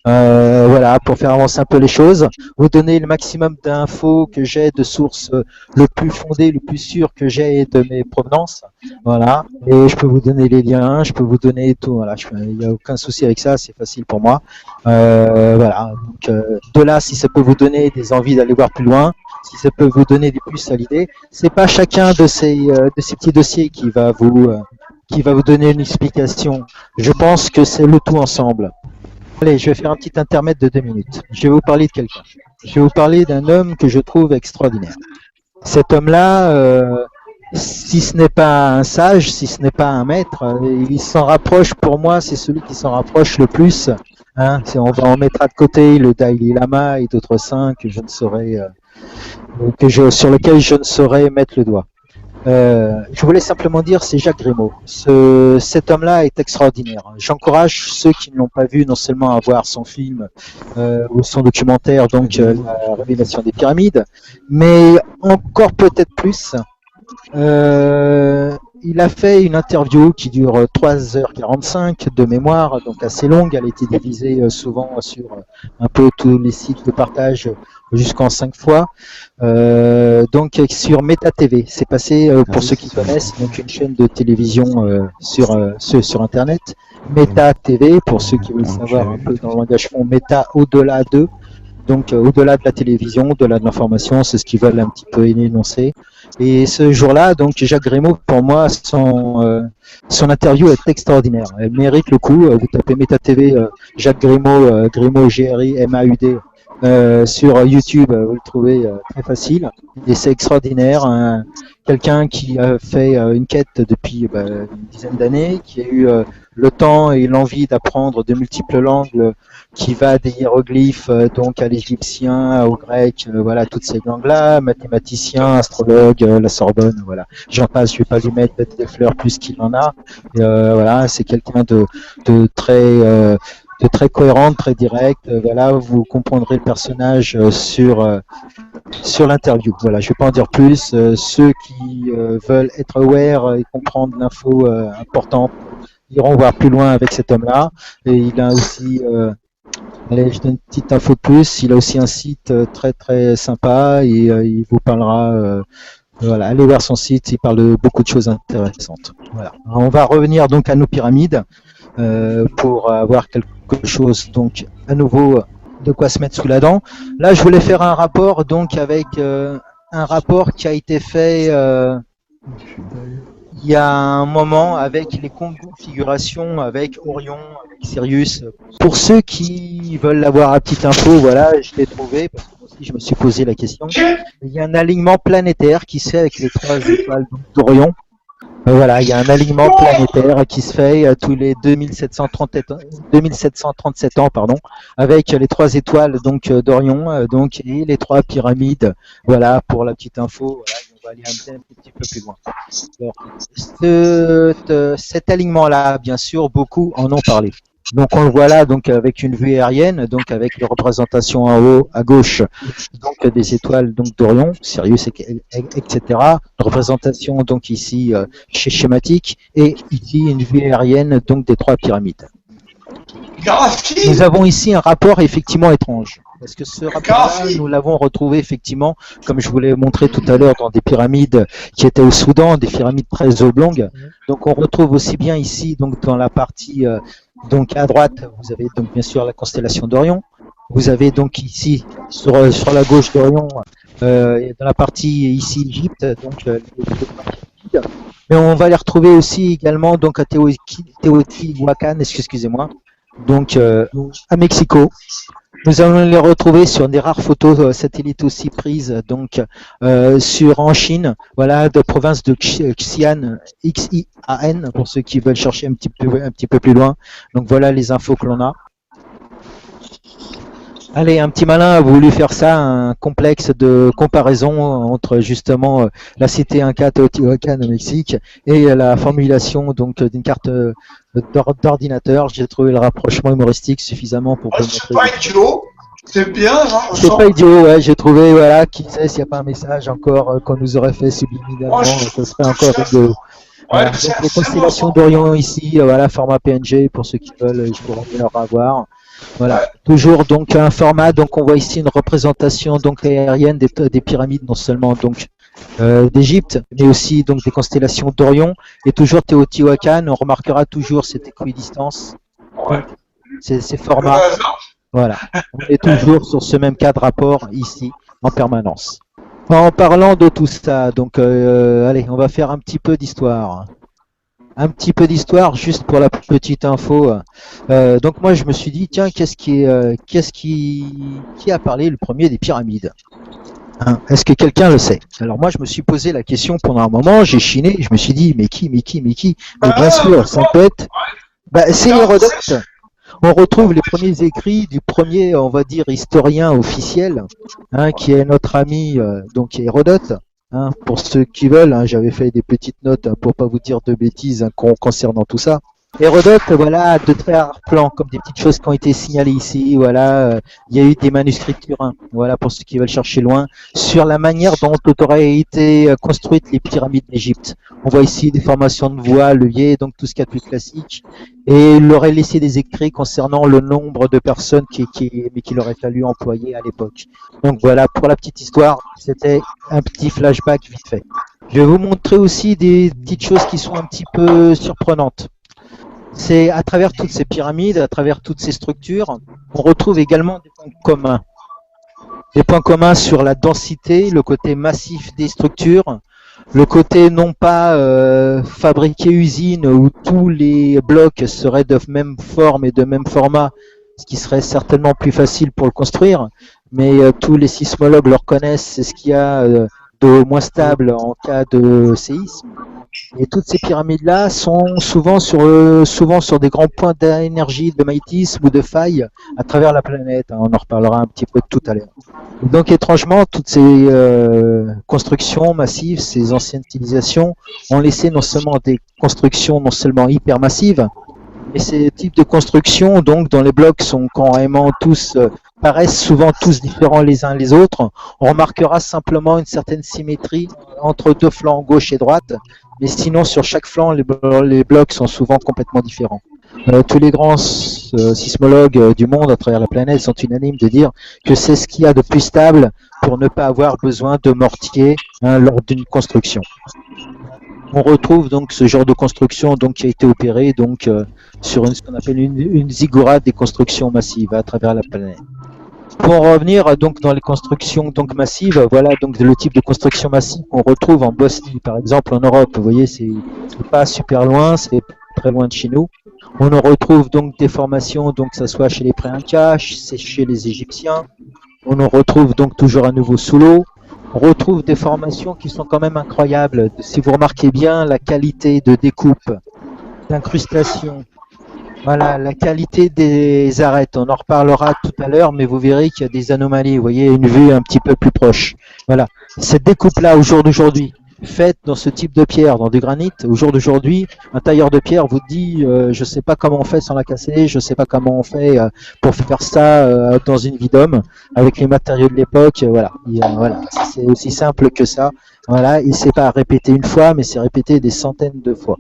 Voilà, pour faire avancer un peu les choses, vous donner le maximum d'infos que j'ai, de sources le plus fondées, le plus sûr que j'ai de mes provenances. Voilà, et je peux vous donner les liens, je peux vous donner tout. Voilà, il n'y a aucun souci avec ça, c'est facile pour moi. Voilà, donc de là, si ça peut vous donner des envies d'aller voir plus loin, si ça peut vous donner des plus à l'idée, c'est pas chacun de ces petits dossiers qui va vous donner une explication. Je pense que c'est le tout ensemble. Allez, je vais faire un petit intermède de 2 minutes. Je vais vous parler de quelqu'un. Je vais vous parler d'un homme que je trouve extraordinaire. Cet homme-là, si ce n'est pas un sage, si ce n'est pas un maître, il s'en rapproche, pour moi, c'est celui qui s'en rapproche le plus. On mettra de côté le Dalai Lama et d'autres saints que je ne saurais, sur lesquels je ne saurais mettre le doigt. Je voulais simplement dire, c'est Jacques Grimaud. Cet homme-là est extraordinaire. J'encourage ceux qui ne l'ont pas vu non seulement à voir son film ou son documentaire, donc la révélation des pyramides, mais encore peut-être plus. Il a fait une interview qui dure 3h45 de mémoire, donc assez longue. Elle a été divisée souvent sur un peu tous les sites de partage jusqu'en 5 fois. Donc sur Meta TV, c'est passé pour ceux qui connaissent, donc une chaîne de télévision sur Internet. Meta TV, pour ceux qui veulent savoir un peu dans le langage fond, Meta au-delà de. Donc au-delà de la télévision, au-delà de l'information, c'est ce qu'ils veulent un petit peu énoncer. Et ce jour-là, donc Jacques Grimaud, pour moi, son interview est extraordinaire. Elle mérite le coup. Vous tapez Meta TV, Jacques Grimaud, Grimaud G-R-I-M-A-U-D, sur YouTube, vous le trouvez très facile. Et c'est extraordinaire. Quelqu'un qui a fait une quête depuis une dizaine d'années, qui a eu le temps et l'envie d'apprendre de multiples langues, qui va des hiéroglyphes donc à l'égyptien, au grec, voilà, toutes ces langues-là, mathématicien, astrologue, la Sorbonne, voilà. J'en passe, je vais pas lui mettre des fleurs plus qu'il en a. Voilà, c'est quelqu'un de très cohérent, de très direct. Voilà, vous comprendrez le personnage sur l'interview. Voilà, je vais pas en dire plus. Ceux qui veulent être aware et comprendre l'info importante iront voir plus loin avec cet homme-là. Et il a aussi Allez, je donne une petite info de plus. Il a aussi un site très très sympa et il vous parlera. Voilà, allez voir son site, il parle de beaucoup de choses intéressantes. Voilà. On va revenir donc à nos pyramides pour avoir quelque chose donc à nouveau de quoi se mettre sous la dent. Là, je voulais faire un rapport donc avec un rapport qui a été fait il y a un moment avec les configurations avec Orion, avec Sirius. Pour ceux qui veulent avoir la petite info, voilà, je l'ai trouvé parce que moi aussi je me suis posé la question. Il y a un alignement planétaire qui se fait avec les 3 étoiles d'Orion. Voilà, il y a un alignement planétaire qui se fait tous les 2737 ans, pardon, avec les 3 étoiles donc d'Orion, donc et les 3 pyramides. Voilà pour la petite info. Voilà, on va aller un petit peu plus loin. Alors, cet alignement-là, bien sûr, beaucoup en ont parlé. Donc on le voit là, donc avec une vue aérienne, donc avec les représentations en haut à gauche, donc des étoiles donc d'Orion, Sirius, etc. Une représentation donc ici schématique et ici une vue aérienne donc des 3 pyramides. Nous avons ici un rapport effectivement étrange. Parce que ce rapport-là, nous l'avons retrouvé effectivement, comme je vous l'ai montré tout à l'heure, dans des pyramides qui étaient au Soudan, des pyramides très oblongues. Donc on retrouve aussi bien ici, donc dans la partie donc à droite, vous avez donc bien sûr la constellation d'Orion. Vous avez donc ici sur la gauche d'Orion, dans la partie ici Égypte, donc mais on va les retrouver aussi également donc à Teotihuacan, excusez-moi, donc à Mexico. Nous allons les retrouver sur des rares photos satellites aussi prises donc en Chine, voilà, de province de Xi'an, Xi'an pour ceux qui veulent chercher un petit peu plus loin. Donc voilà les infos que l'on a. Allez, un petit malin a voulu faire ça, un complexe de comparaison entre justement la cité Inca Teotihuacan au Mexique et la formulation donc d'une carte d'ordinateur. J'ai trouvé le rapprochement humoristique suffisamment pour vous montrer. C'est pas idiot, c'est bien. C'est pas idiot, ouais. J'ai trouvé, voilà, qui sait s'il n'y a pas un message encore qu'on nous aurait fait subliminalement, ce serait encore rigolo. Voilà. Donc les constellations d'Orion ici, voilà, format PNG pour ceux qui veulent, je pourrais bien leur avoir. Voilà, toujours donc un format, donc on voit ici une représentation donc aérienne des pyramides, non seulement donc d'Égypte, mais aussi donc des constellations d'Orion et toujours Teotihuacan. On remarquera toujours cette équidistance, ces formats. Voilà, on est toujours sur ce même cas de rapport ici en permanence. En parlant de tout ça, donc allez, on va faire un petit peu d'histoire. Un petit peu d'histoire juste pour la petite info. Donc moi je me suis dit tiens qui a parlé le premier des pyramides, hein, est-ce que quelqu'un le sait? Alors moi je me suis posé la question pendant un moment, j'ai chiné, je me suis dit mais qui mais bien sûr ça peut être c'est Hérodote. On retrouve les premiers écrits du premier, on va dire, historien officiel, hein, qui est notre ami donc Hérodote. Hein, pour ceux qui veulent, hein, j'avais fait des petites notes hein, pour pas vous dire de bêtises hein, concernant tout ça. Hérodote, voilà, de très rares plans, comme des petites choses qui ont été signalées ici. Voilà, il y a eu des manuscrits turins, voilà, pour ceux qui veulent chercher loin, sur la manière dont auraient été construites les pyramides d'Égypte. On voit ici des formations de voies, leviers, donc tout ce qu'il y a de plus classique. Et il aurait laissé des écrits concernant le nombre de personnes qu'il aurait fallu employer à l'époque. Donc voilà, pour la petite histoire, c'était un petit flashback vite fait. Je vais vous montrer aussi des petites choses qui sont un petit peu surprenantes. C'est à travers toutes ces pyramides, à travers toutes ces structures, on retrouve également des points communs. Des points communs sur la densité, le côté massif des structures, le côté non pas fabriqué usine où tous les blocs seraient de même forme et de même format, ce qui serait certainement plus facile pour le construire, mais tous les sismologues le reconnaissent, c'est ce qu'il y a de moins stable en cas de séisme. Et toutes ces pyramides-là sont souvent sur des grands points d'énergie, de magnétisme ou de failles à travers la planète. On en reparlera un petit peu tout à l'heure. Donc étrangement, toutes ces constructions massives, ces anciennes civilisations, ont laissé non seulement des constructions non seulement hyper massives, mais ces types de constructions, donc dont les blocs sont carrément tous paraissent souvent tous différents les uns les autres. On remarquera simplement une certaine symétrie entre deux flancs gauche et droite, mais sinon sur chaque flanc les blocs sont souvent complètement différents. tous les grands sismologues du monde à travers la planète sont unanimes de dire que c'est ce qu'il y a de plus stable pour ne pas avoir besoin de mortier lors d'une construction. On retrouve donc ce genre de construction donc qui a été opéré donc sur ce qu'on appelle une ziggourate des constructions massives à travers la planète. Pour en revenir donc dans les constructions donc massives, voilà donc le type de construction massive qu'on retrouve en Bosnie par exemple en Europe. Vous voyez, c'est pas super loin, c'est très loin de chez nous. On en retrouve donc des formations, donc que ce soit chez les pré-incas, chez les Égyptiens. On en retrouve donc toujours à nouveau sous l'eau. On retrouve des formations qui sont quand même incroyables. Si vous remarquez bien la qualité de découpe, d'incrustation, voilà, la qualité des arêtes, on en reparlera tout à l'heure, mais vous verrez qu'il y a des anomalies. Vous voyez, une vue un petit peu plus proche. Voilà, cette découpe-là au jour d'aujourd'hui, faite dans ce type de pierre, dans du granit, au jour d'aujourd'hui, un tailleur de pierre vous dit je sais pas comment on fait sans la casser, je sais pas comment on fait pour faire ça dans une vie d'homme avec les matériaux de l'époque, voilà. Voilà, c'est aussi simple que ça. Voilà, et c'est pas répété une fois, mais c'est répété des centaines de fois.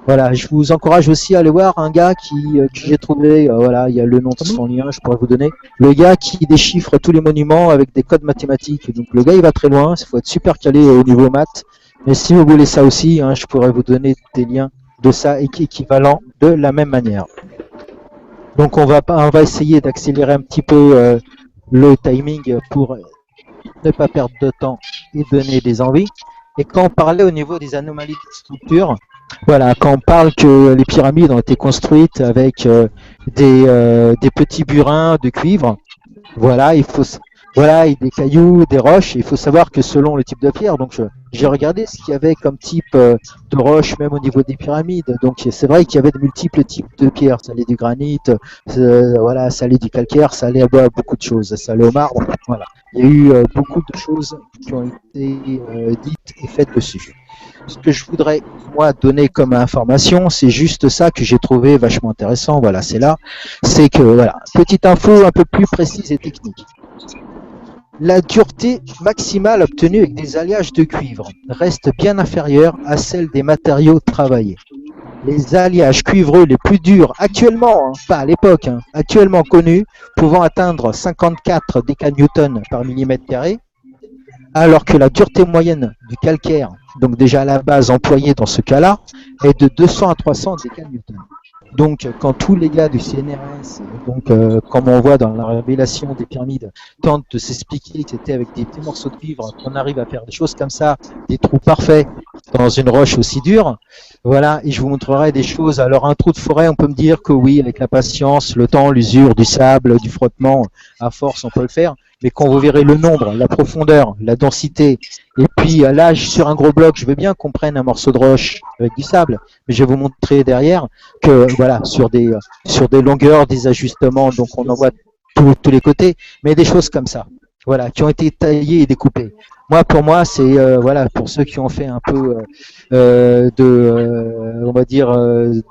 Voilà, je vous encourage aussi à aller voir un gars que j'ai trouvé, voilà, il y a le nom de son lien, je pourrais vous donner. Le gars qui déchiffre tous les monuments avec des codes mathématiques. Donc le gars il va très loin, il faut être super calé au niveau maths. Mais si vous voulez ça aussi, je pourrais vous donner des liens de ça équivalents de la même manière. Donc on va essayer d'accélérer un petit peu le timing pour ne pas perdre de temps et donner des envies. Et quand on parlait au niveau des anomalies de structure, voilà, quand on parle que les pyramides ont été construites avec des petits burins de cuivre, voilà, voilà, et des cailloux, des roches. Il faut savoir que selon le type de pierre, donc j'ai regardé ce qu'il y avait comme type de roche, même au niveau des pyramides. Donc c'est vrai qu'il y avait de multiples types de pierres. Ça allait du granit, voilà, ça allait du calcaire, ça allait à beaucoup de choses. Ça allait au marbre. Voilà, il y a eu beaucoup de choses qui ont été dites et faites dessus. Ce que je voudrais moi donner comme information, c'est juste ça que j'ai trouvé vachement intéressant. Voilà, c'est là, c'est que voilà, petite info un peu plus précise et technique. La dureté maximale obtenue avec des alliages de cuivre reste bien inférieure à celle des matériaux travaillés. Les alliages cuivreux les plus durs actuellement, pas à l'époque, actuellement connus, pouvant atteindre 54 décanewtons par millimètre carré, alors que la dureté moyenne du calcaire, donc déjà à la base employée dans ce cas-là, est de 200 à 300 décanewtons. Donc, quand tous les gars du CNRS, donc comme on voit dans la révélation des pyramides, tentent de s'expliquer que c'était avec des petits morceaux de cuivre qu'on arrive à faire des choses comme ça, des trous parfaits dans une roche aussi dure, voilà, et je vous montrerai des choses. Alors, un trou de forêt, on peut me dire que oui, avec la patience, le temps, l'usure, du sable, du frottement, à force, on peut le faire. Mais quand vous verrez le nombre, la profondeur, la densité, et puis là, sur un gros bloc, je veux bien qu'on prenne un morceau de roche avec du sable, mais je vais vous montrer derrière que voilà, sur des longueurs, des ajustements, donc on en voit tous les côtés, mais des choses comme ça, voilà, qui ont été taillées et découpées. Pour moi, c'est voilà, pour ceux qui ont fait un peu on va dire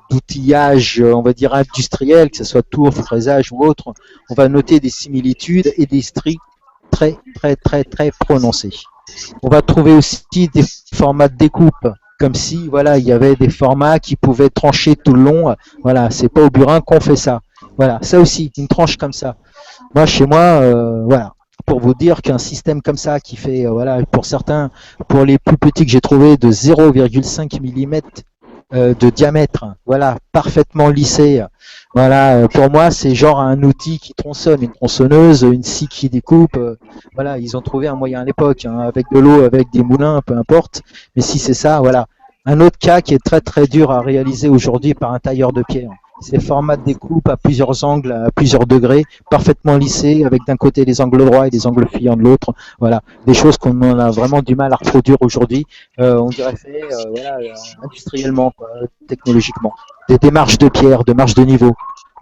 d'outillage, on va dire industriel, que ce soit tour, fraisage ou autre, on va noter des similitudes et des stries très prononcées. On va trouver aussi des formats de découpe, comme si voilà, il y avait des formats qui pouvaient trancher tout le long. Voilà, c'est pas au burin qu'on fait ça. Voilà, ça aussi, une tranche comme ça. Moi, chez moi, voilà. Pour vous dire qu'un système comme ça qui fait, voilà, pour certains, pour les plus petits que j'ai trouvé de 0,5 mm de diamètre, voilà, parfaitement lissé, voilà, pour moi c'est genre un outil qui tronçonne, une tronçonneuse, une scie qui découpe, voilà, ils ont trouvé un moyen à l'époque, avec de l'eau, avec des moulins, peu importe, mais si c'est ça, voilà. Un autre cas qui est très dur à réaliser aujourd'hui par un tailleur de pierre. C'est le format de découpe à plusieurs angles, à plusieurs degrés, parfaitement lissé, avec d'un côté les angles droits et des angles fuyants de l'autre. Voilà, des choses qu'on a vraiment du mal à reproduire aujourd'hui. On dirait fait voilà, industriellement, quoi, technologiquement. Des démarches de pierre, de marches de niveau.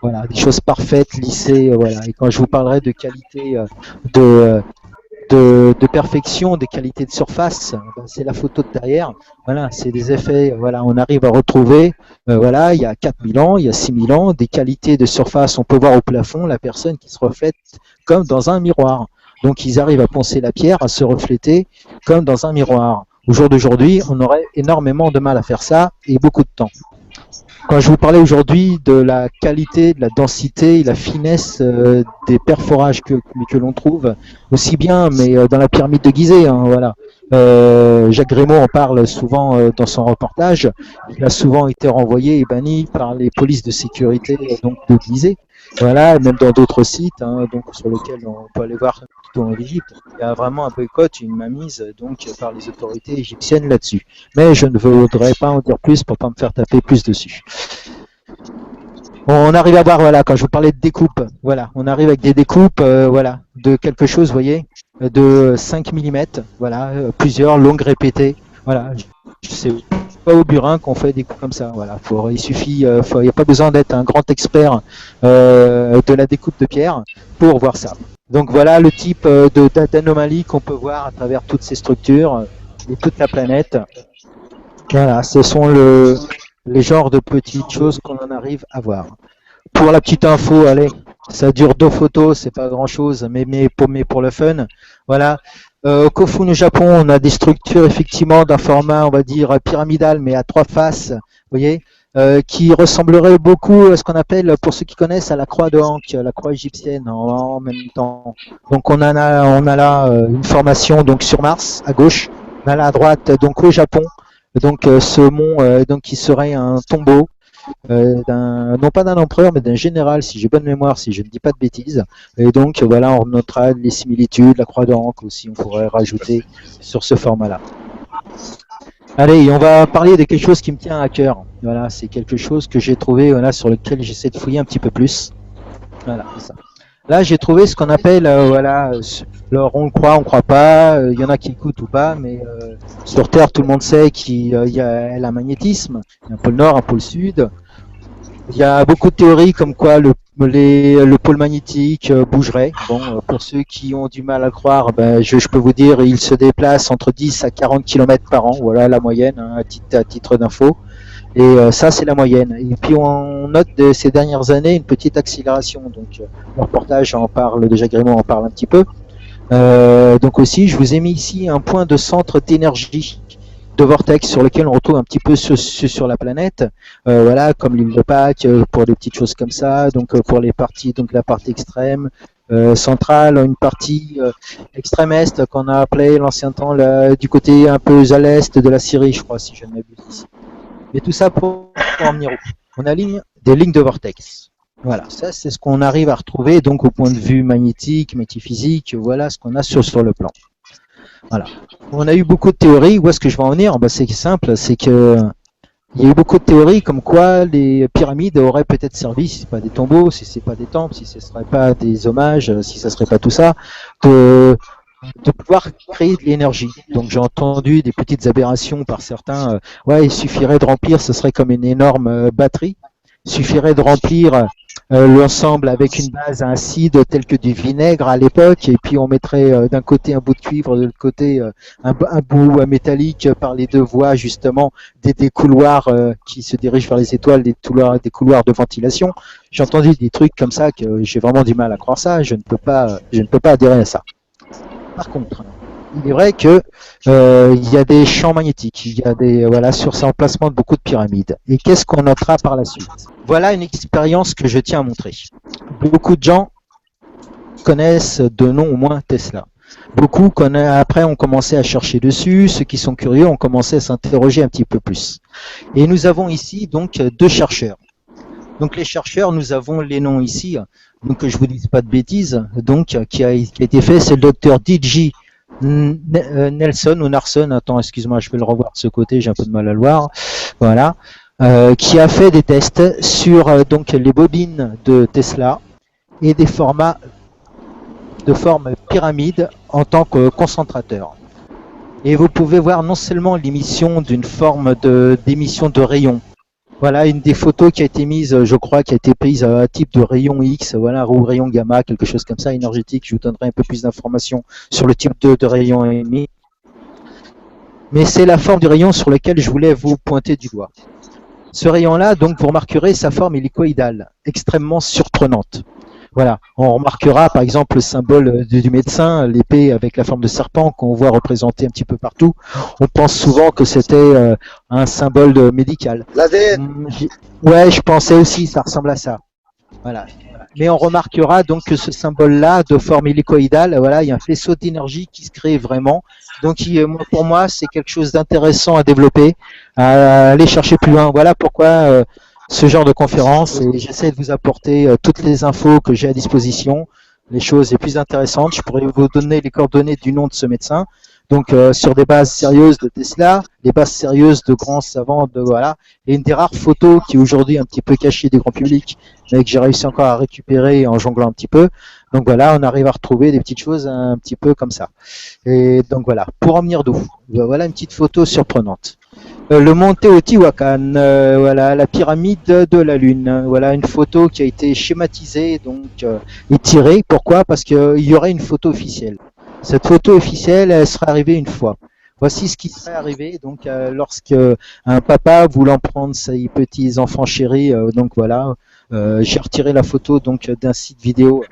Voilà, des choses parfaites, lissées. Voilà. Et quand je vous parlerai de qualité de perfection, des qualités de surface, c'est la photo de derrière. Voilà, c'est des effets. Voilà, on arrive à retrouver. Voilà, il y a 4000 ans, il y a 6000 ans, des qualités de surface. On peut voir au plafond la personne qui se reflète comme dans un miroir. Donc, ils arrivent à poncer la pierre, à se refléter comme dans un miroir. Au jour d'aujourd'hui, on aurait énormément de mal à faire ça et beaucoup de temps. quand je vous parlais aujourd'hui de la qualité, de la densité, la finesse des perforages que l'on trouve, aussi bien, mais dans la pyramide de Gizeh, hein, voilà. Jacques Grémaud en parle souvent dans son reportage. Il a souvent été renvoyé et banni par les polices de sécurité donc de Gizeh. Voilà, même dans d'autres sites, hein, donc sur lesquels on peut aller voir tout en Égypte. Il y a vraiment un boycott, une mainmise donc par les autorités égyptiennes là-dessus. Mais je ne voudrais pas en dire plus pour pas me faire taper plus dessus. On arrive à voir, voilà, quand je vous parlais de découpe, voilà, on arrive avec des découpes, voilà, de quelque chose, vous voyez, de 5 mm, voilà, plusieurs longues répétées, voilà. C'est pas au burin qu'on fait des coups comme ça, voilà. Il suffit, il n'y a pas besoin d'être un grand expert de la découpe de pierre pour voir ça. Donc voilà le type d'anomalie qu'on peut voir à travers toutes ces structures et toute la planète. Voilà, ce sont les genres de petites choses qu'on en arrive à voir. Pour la petite info, allez, ça dure 2 photos, c'est pas grand chose, mais pour le fun, voilà. Au Kofun au Japon, on a des structures effectivement d'un format, on va dire pyramidal, mais à 3 faces, vous voyez, qui ressemblerait beaucoup à ce qu'on appelle, pour ceux qui connaissent, à la croix de Ankh, la croix égyptienne en même temps. Donc on a là une formation donc sur Mars à gauche, on a là à droite donc au Japon. Donc ce mont donc qui serait un tombeau non pas d'un empereur mais d'un général, si j'ai bonne mémoire, si je ne dis pas de bêtises. Et donc voilà, on notera les similitudes, la croix d'Ankh aussi, on pourrait rajouter sur ce format-là. Allez, on va parler de quelque chose qui me tient à cœur. Voilà, c'est quelque chose que j'ai trouvé, voilà, sur lequel j'essaie de fouiller un petit peu plus. Voilà, c'est ça. Là, j'ai trouvé ce qu'on appelle, voilà, alors on le croit, on croit pas, il y en a qui écoutent ou pas, mais sur Terre, tout le monde sait qu'il y a un magnétisme, il y a un pôle nord, un pôle sud. Il y a beaucoup de théories comme quoi le pôle magnétique bougerait. Bon, pour ceux qui ont du mal à croire, ben, je peux vous dire, il se déplace entre 10 à 40 km par an, voilà la moyenne, hein, à titre d'info. Et ça, c'est la moyenne. Et puis, on note de ces dernières années une petite accélération. Donc, le reportage en parle, de Jacques Grémaud en parle un petit peu. Donc aussi, je vous ai mis ici un point de centre d'énergie de vortex sur lequel on retrouve un petit peu sur la planète. Voilà, comme l'île de Pâques, pour des petites choses comme ça. Donc, pour les parties, donc la partie extrême, centrale, une partie extrême est qu'on a appelé l'ancien temps du côté un peu à l'est de la Syrie, je crois, si je ne m'abuse ici. Et tout ça pour en venir où? On aligne des lignes de vortex. Voilà, ça c'est ce qu'on arrive à retrouver donc au point de vue magnétique, métaphysique, voilà ce qu'on a sur le plan. Voilà. On a eu beaucoup de théories, où est-ce que je vais en venir? Ben, c'est simple, c'est que il y a eu beaucoup de théories comme quoi les pyramides auraient peut-être servi, si c'est pas des tombeaux, si c'est pas des temples, si ce serait pas des hommages, si ça serait pas tout ça, de pouvoir créer de l'énergie. Donc j'ai entendu des petites aberrations par certains. Ouais, il suffirait de remplir, ce serait comme une énorme batterie. Il suffirait de remplir l'ensemble avec une base acide telle que du vinaigre à l'époque, et puis on mettrait d'un côté un bout de cuivre, de l'autre côté un bout métallique par les 2 voies justement des couloirs qui se dirigent vers les étoiles, des couloirs de ventilation. J'ai entendu des trucs comme ça que j'ai vraiment du mal à croire ça. Je ne peux pas adhérer à ça. Par contre, il est vrai que il y a des champs magnétiques, il y a des sur ces emplacements de beaucoup de pyramides. Et qu'est-ce qu'on notera par la suite? Voilà une expérience que je tiens à montrer. Beaucoup de gens connaissent de nom au moins Tesla. Beaucoup après ont commencé à chercher dessus. Ceux qui sont curieux ont commencé à s'interroger un petit peu plus. Et nous avons ici donc 2 chercheurs. Donc les chercheurs, nous avons les noms ici. Donc que je vous dise pas de bêtises. Donc qui a été fait, c'est le docteur D.J. Nelson ou Narson. Attends, excuse-moi, je vais le revoir de ce côté, j'ai un peu de mal à le voir. Voilà, qui a fait des tests sur donc les bobines de Tesla et des formats de forme pyramide en tant que concentrateur. Et vous pouvez voir non seulement l'émission d'une forme d'émission de rayons. Voilà une des photos qui a été mise, je crois, qui a été prise à type de rayon X, voilà, ou rayon gamma, quelque chose comme ça, énergétique. Je vous donnerai un peu plus d'informations sur le type de rayon émis. Mais c'est la forme du rayon sur lequel je voulais vous pointer du doigt. Ce rayon-là, donc, vous remarquerez, sa forme est hélicoïdale, extrêmement surprenante. Voilà, on remarquera par exemple le symbole du médecin, l'épée avec la forme de serpent qu'on voit représenter un petit peu partout. On pense souvent que c'était un symbole médical. L'ADN. Ouais, je pensais aussi, ça ressemble à ça. Voilà. Mais on remarquera donc que ce symbole-là, de forme hélicoïdale, voilà, il y a un faisceau d'énergie qui se crée vraiment. Donc, pour moi, c'est quelque chose d'intéressant à développer, à aller chercher plus loin. Voilà pourquoi ce genre de conférence. Et j'essaie de vous apporter toutes les infos que j'ai à disposition, les choses les plus intéressantes. Je pourrais vous donner les coordonnées du nom de ce médecin. Donc, sur des bases sérieuses de Tesla, des bases sérieuses de grands savants, voilà. Et une des rares photos qui est aujourd'hui un petit peu cachée du grand public, mais que j'ai réussi encore à récupérer en jonglant un petit peu. Donc voilà, on arrive à retrouver des petites choses un petit peu comme ça. Et donc voilà, pour en venir d'où, voilà une petite photo surprenante. Le mont Teotihuacan, voilà la pyramide de la Lune. Voilà une photo qui a été schématisée donc et tirée. Pourquoi? Parce qu'il y aurait une photo officielle. Cette photo officielle, elle serait arrivée une fois. Voici ce qui serait arrivé donc lorsque un papa voulant prendre ses petits enfants chéris, donc voilà, j'ai retiré la photo donc d'un site vidéo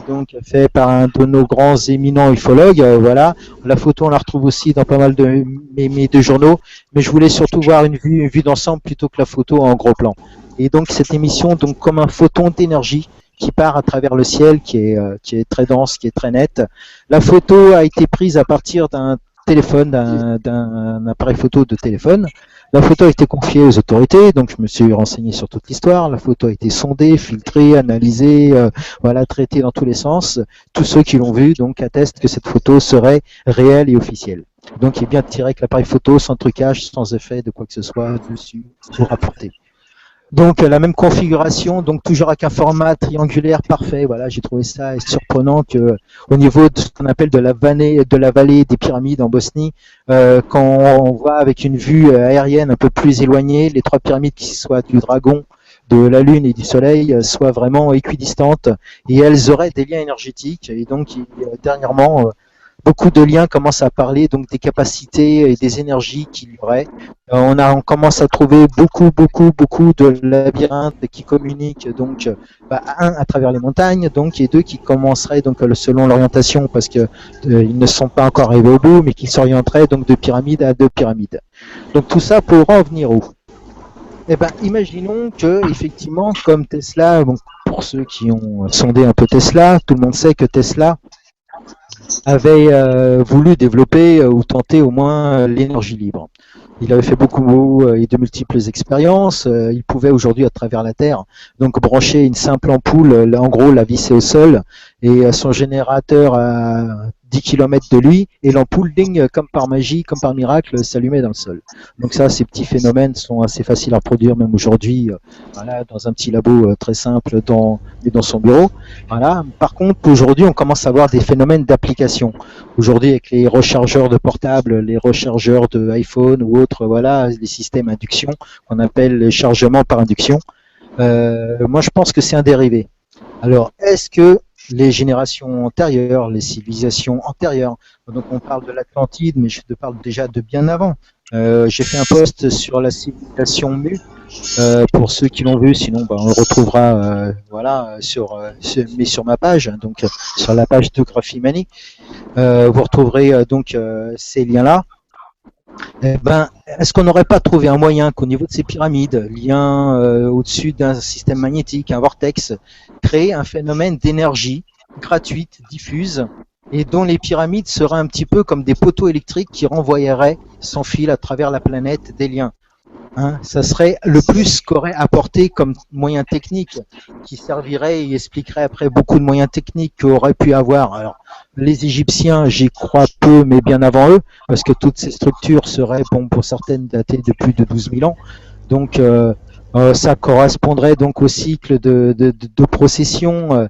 donc fait par un de nos grands éminents ufologues. Voilà, la photo on la retrouve aussi dans pas mal de mes deux journaux, mais je voulais surtout voir une vue d'ensemble plutôt que la photo en gros plan. Et donc cette émission donc comme un photon d'énergie qui part à travers le ciel, qui est très dense, qui est très net. La photo a été prise à partir d'un téléphone, d'un appareil photo de téléphone. La photo a été confiée aux autorités, donc je me suis renseigné sur toute l'histoire. La photo a été sondée, filtrée, analysée, voilà, traitée dans tous les sens. Tous ceux qui l'ont vue donc attestent que cette photo serait réelle et officielle. Donc il est bien tiré avec l'appareil photo, sans trucage, sans effet de quoi que ce soit dessus pour rapporter. Donc la même configuration, donc toujours avec un format triangulaire parfait. Voilà, j'ai trouvé ça surprenant que au niveau de ce qu'on appelle de la vallée des pyramides en Bosnie, quand on voit avec une vue aérienne un peu plus éloignée, les trois pyramides qui soient du dragon, de la Lune et du Soleil soient vraiment équidistantes et elles auraient des liens énergétiques. Et donc dernièrement, beaucoup de liens commencent à parler donc des capacités et des énergies qu'il y aurait. On commence à trouver beaucoup de labyrinthes qui communiquent donc un à travers les montagnes, donc et deux qui commenceraient donc selon l'orientation parce que ils ne sont pas encore arrivés au bout, mais qui s'orienteraient donc de pyramide à deux pyramides. Donc tout ça pour en venir où? Eh ben, imaginons que effectivement, comme Tesla, bon, pour ceux qui ont sondé un peu Tesla, tout le monde sait que Tesla avait voulu développer ou tenter au moins l'énergie libre. Il avait fait beaucoup et de multiples expériences. Il pouvait aujourd'hui, à travers la Terre, donc brancher une simple ampoule, en gros la visser au sol, et son générateur à 10 km de lui, et l'ampoule, ding, comme par magie, comme par miracle, s'allumait dans le sol. Donc ça, ces petits phénomènes sont assez faciles à reproduire, même aujourd'hui, voilà, dans un petit labo très simple dans son bureau. Voilà. Par contre, aujourd'hui, on commence à voir des phénomènes d'application. Aujourd'hui, avec les rechargeurs de portables, les rechargeurs de iPhone ou autres, voilà, les systèmes induction, qu'on appelle les chargements par induction. Moi, je pense que c'est un dérivé. Alors, est-ce que les générations antérieures, les civilisations antérieures, donc on parle de l'Atlantide, mais je te parle déjà de bien avant. J'ai fait un post sur la civilisation Mu, pour ceux qui l'ont vu, sinon on le retrouvera voilà, sur ma page, donc sur la page de Graphimani. Vous retrouverez donc ces liens-là. Est-ce qu'on n'aurait pas trouvé un moyen qu'au niveau de ces pyramides, lien au-dessus d'un système magnétique, un vortex, créer un phénomène d'énergie gratuite, diffuse, et dont les pyramides seraient un petit peu comme des poteaux électriques qui renvoyeraient sans fil à travers la planète des liens. Ça serait le plus qu'aurait apporté comme moyen technique, qui servirait et expliquerait après beaucoup de moyens techniques qu'auraient pu avoir. Alors, les Égyptiens, j'y crois peu, mais bien avant eux, parce que toutes ces structures seraient, bon, pour certaines, datées de plus de 12 000 ans. Donc, ça correspondrait donc au cycle de procession,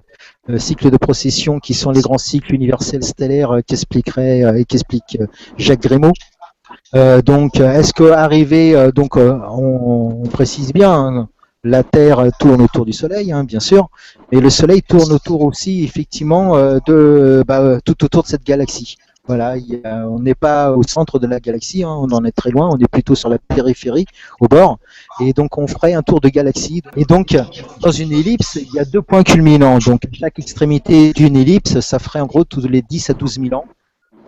cycle de procession qui sont les grands cycles universels stellaires qu'explique Jacques Grimaud. Donc, est-ce qu'arriver, donc, on précise bien, hein, la Terre tourne autour du Soleil, hein, bien sûr, mais le Soleil tourne autour aussi, effectivement, tout autour de cette galaxie. Voilà, on n'est pas au centre de la galaxie, hein, on en est très loin, on est plutôt sur la périphérie, au bord, et donc on ferait un tour de galaxie. Et donc, dans une ellipse, il y a 2 points culminants, donc chaque extrémité d'une ellipse, ça ferait en gros tous les 10 à 12 000 ans.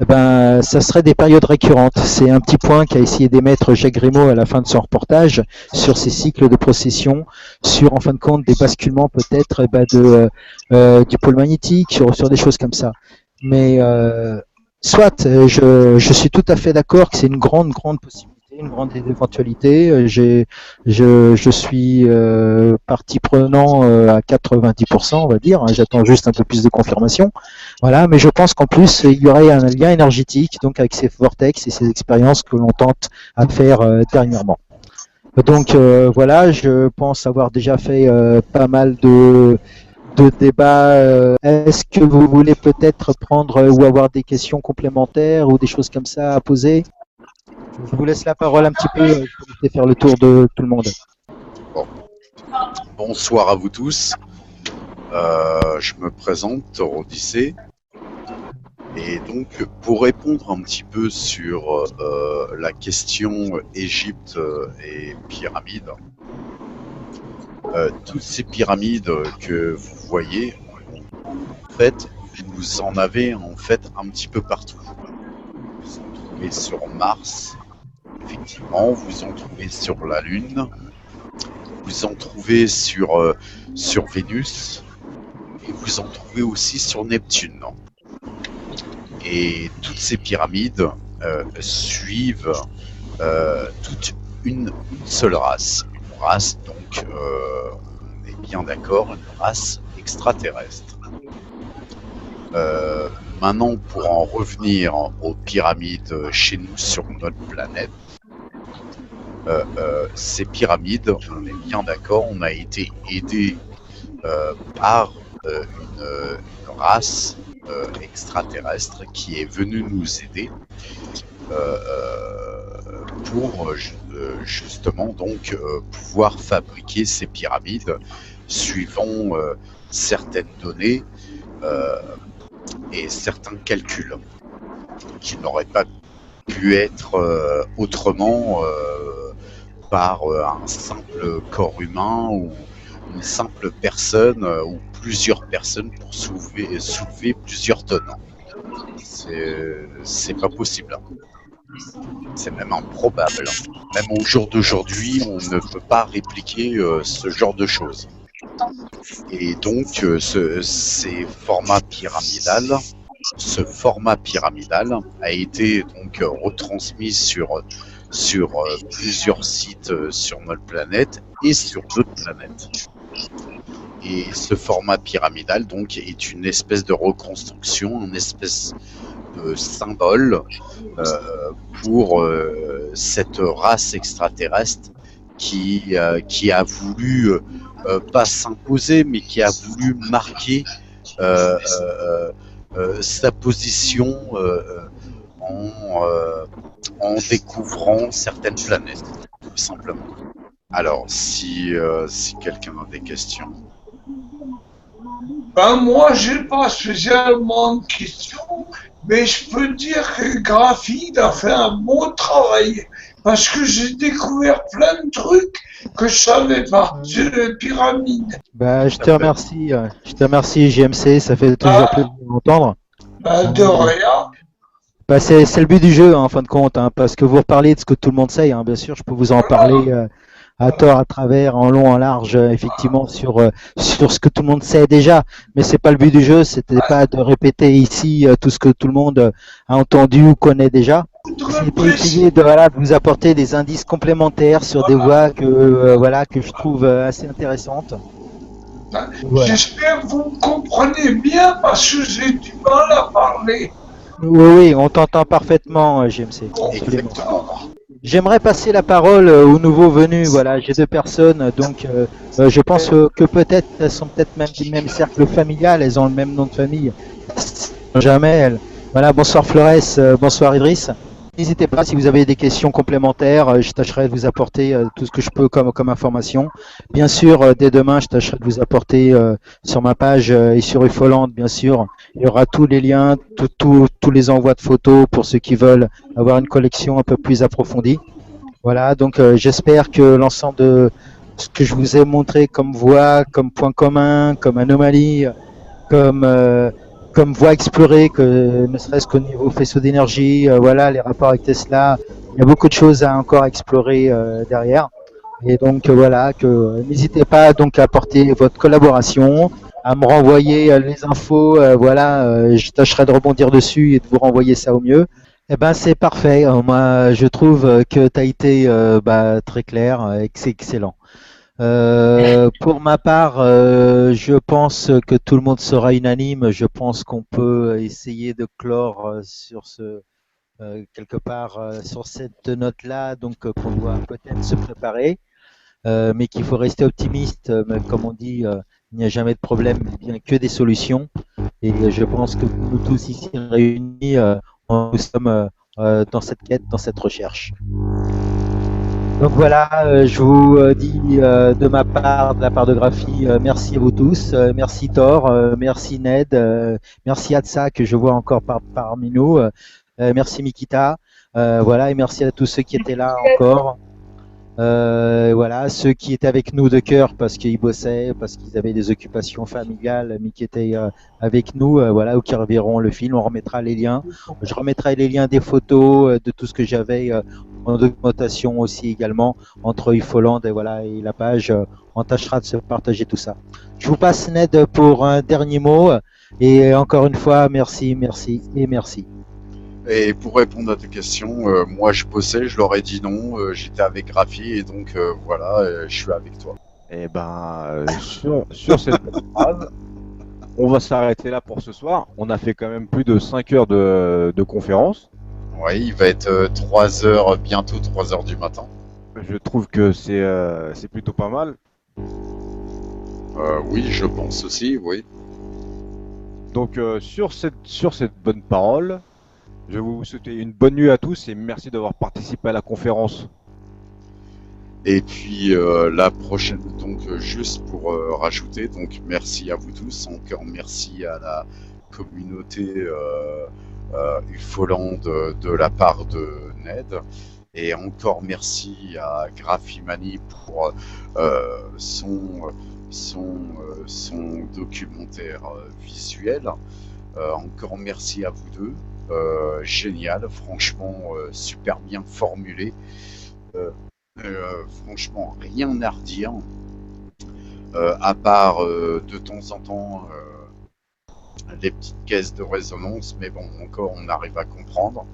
Eh ben, ça serait des périodes récurrentes. C'est un petit point qu'a essayé d'émettre Jacques Grimaud à la fin de son reportage sur ces cycles de procession, sur en fin de compte des basculements peut-être du pôle magnétique, sur des choses comme ça. Mais soit, je suis tout à fait d'accord que c'est une grande possibilité, une grande éventualité. Je suis partie prenant à 90%, on va dire. J'attends juste un peu plus de confirmation. Voilà, mais je pense qu'en plus, il y aurait un lien énergétique donc avec ces vortex et ces expériences que l'on tente à faire dernièrement. Donc voilà, je pense avoir déjà fait pas mal de débat. Est-ce que vous voulez peut-être prendre ou avoir des questions complémentaires ou des choses comme ça à poser? Je vous laisse la parole un petit peu, je vais faire le tour de tout le monde. Bon. Bonsoir à vous tous. Je me présente, Odyssée. Et donc, pour répondre un petit peu sur la question Égypte et pyramides, toutes ces pyramides que vous voyez, en fait, vous en avez en fait un petit peu partout. Vous en trouvez sur Mars, effectivement, vous en trouvez sur la Lune, vous en trouvez sur Vénus, et vous en trouvez aussi sur Neptune. Et toutes ces pyramides suivent toute une seule race. Une race, donc, on est bien d'accord, une race extraterrestre. Maintenant, pour en revenir aux pyramides chez nous sur notre planète, ces pyramides, on est bien d'accord, on a été aidé par une race extraterrestre qui est venue nous aider pour justement donc pouvoir fabriquer ces pyramides suivant certaines données et certains calculs qui n'auraient pas pu être autrement par un simple corps humain ou une simple personne ou plusieurs personnes pour soulever plusieurs tonnes. C'est pas possible. C'est même improbable. Même au jour d'aujourd'hui, on ne peut pas répliquer ce genre de choses. Et donc, ce format pyramidal a été donc retransmis sur plusieurs sites sur notre planète et sur d'autres planètes. Et ce format pyramidal donc est une espèce de reconstruction, une espèce de symbole pour cette race extraterrestre qui a voulu pas s'imposer, mais qui a voulu marquer sa position en découvrant certaines planètes, tout simplement. Alors, si quelqu'un a des questions. Ben moi, j'ai pas spécialement de questions, mais je peux dire que Graphite a fait un bon travail, parce que j'ai découvert plein de trucs que je savais pas sur les pyramides. Bah, je te remercie JMC, ça fait toujours plaisir d'entendre. Bah, de rien. Bah, c'est le but du jeu, hein, en fin de compte, hein, parce que vous reparlez de ce que tout le monde sait, hein, bien sûr, je peux vous en parler à tort, à travers, en long, en large, effectivement, sur ce que tout le monde sait déjà. Mais c'est pas le but du jeu, c'était pas de répéter ici tout ce que tout le monde a entendu ou connaît déjà. C'était essayer de vous apporter des indices complémentaires sur des voies que je trouve assez intéressantes. Voilà. J'espère que vous me comprenez bien parce que j'ai du mal à parler. Oui, on t'entend parfaitement, JMC. Exactement. J'aimerais passer la parole aux nouveaux venus. Voilà, j'ai 2 personnes, donc je pense que peut-être elles sont peut-être même du même cercle familial, elles ont le même nom de famille. Jamais elles. Voilà, bonsoir Flores, bonsoir Idriss. N'hésitez pas, si vous avez des questions complémentaires, je tâcherai de vous apporter tout ce que je peux comme information. Bien sûr, dès demain, je tâcherai de vous apporter sur ma page et sur Ufoland, bien sûr, il y aura tous les liens, tous les envois de photos pour ceux qui veulent avoir une collection un peu plus approfondie. Voilà, donc j'espère que l'ensemble de ce que je vous ai montré comme voie, comme point commun, comme anomalie, comme comme voie explorée, que ne serait-ce qu'au niveau faisceau d'énergie, voilà, les rapports avec Tesla, il y a beaucoup de choses à encore explorer derrière. Et donc voilà, que n'hésitez pas donc à apporter votre collaboration, à me renvoyer les infos, voilà, je tâcherai de rebondir dessus et de vous renvoyer ça au mieux. Eh ben c'est parfait. Moi je trouve que tu as été très clair et que c'est excellent. Pour ma part, je pense que tout le monde sera unanime. Je pense qu'on peut essayer de clore sur ce quelque part sur cette note-là, donc qu'on doit peut-être se préparer, mais qu'il faut rester optimiste. Mais comme on dit, il n'y a jamais de problème, bien que des solutions. Et je pense que nous tous ici réunis, nous sommes dans cette quête, dans cette recherche. Donc voilà, je vous dis de ma part, de la part de Graphi, merci à vous tous, merci Thor, merci Ned, merci Atsa que je vois encore parmi nous, merci Mikita, voilà, et merci à tous ceux qui étaient là encore. Voilà, ceux qui étaient avec nous de cœur parce qu'ils bossaient, parce qu'ils avaient des occupations familiales, mais qui étaient avec nous, voilà, ou qui reverront le film, on remettra les liens. Je remettrai les liens des photos, de tout ce que j'avais en documentation aussi également entre Ufoland et voilà et la page. On tâchera de se partager tout ça. Je vous passe Ned pour un dernier mot et encore une fois merci, merci et merci. Et pour répondre à tes questions, moi je bossais, je leur ai dit non, j'étais avec Graphi et donc voilà, je suis avec toi. Et ben, sur cette belle phrase, on va s'arrêter là pour ce soir. On a fait quand même plus de 5 heures de conférence. Oui, il va être 3 heures, bientôt 3 heures du matin. Je trouve que c'est plutôt pas mal. Oui, je pense aussi, oui. Donc sur cette bonne parole, je vais vous souhaiter une bonne nuit à tous et merci d'avoir participé à la conférence. Et puis la prochaine, donc juste pour rajouter, donc merci à vous tous, encore merci à la communauté Ufoland de la part de Ned, et encore merci à Graphimani pour son documentaire visuel. Encore merci à vous deux, génial, franchement super bien formulé. Franchement, rien à redire, à part de temps en temps les petites caisses de résonance, mais bon, encore on arrive à comprendre.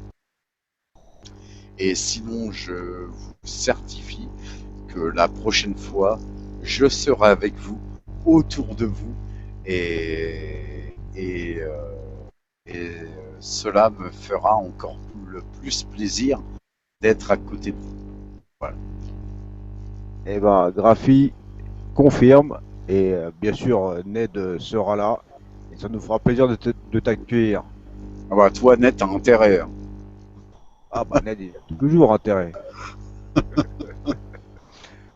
Et sinon, je vous certifie que la prochaine fois, je serai avec vous, autour de vous, et cela me fera encore le plus plaisir d'être à côté de vous. Voilà. Et ben, Graphi confirme et bien sûr Ned sera là et ça nous fera plaisir de t'accueillir. Ah bah toi, Ned, t'as intérêt. Hein. Ah bah Ned, il a toujours intérêt.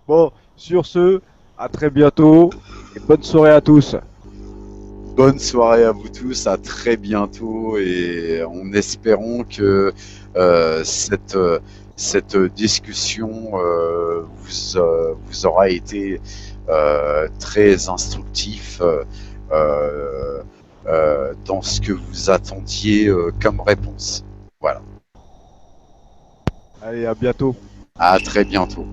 Bon, sur ce, à très bientôt et bonne soirée à tous. Bonne soirée à vous tous, à très bientôt, et en espérant que cette discussion vous aura été très instructif dans ce que vous attendiez comme réponse. Voilà. Allez, à bientôt. À très bientôt.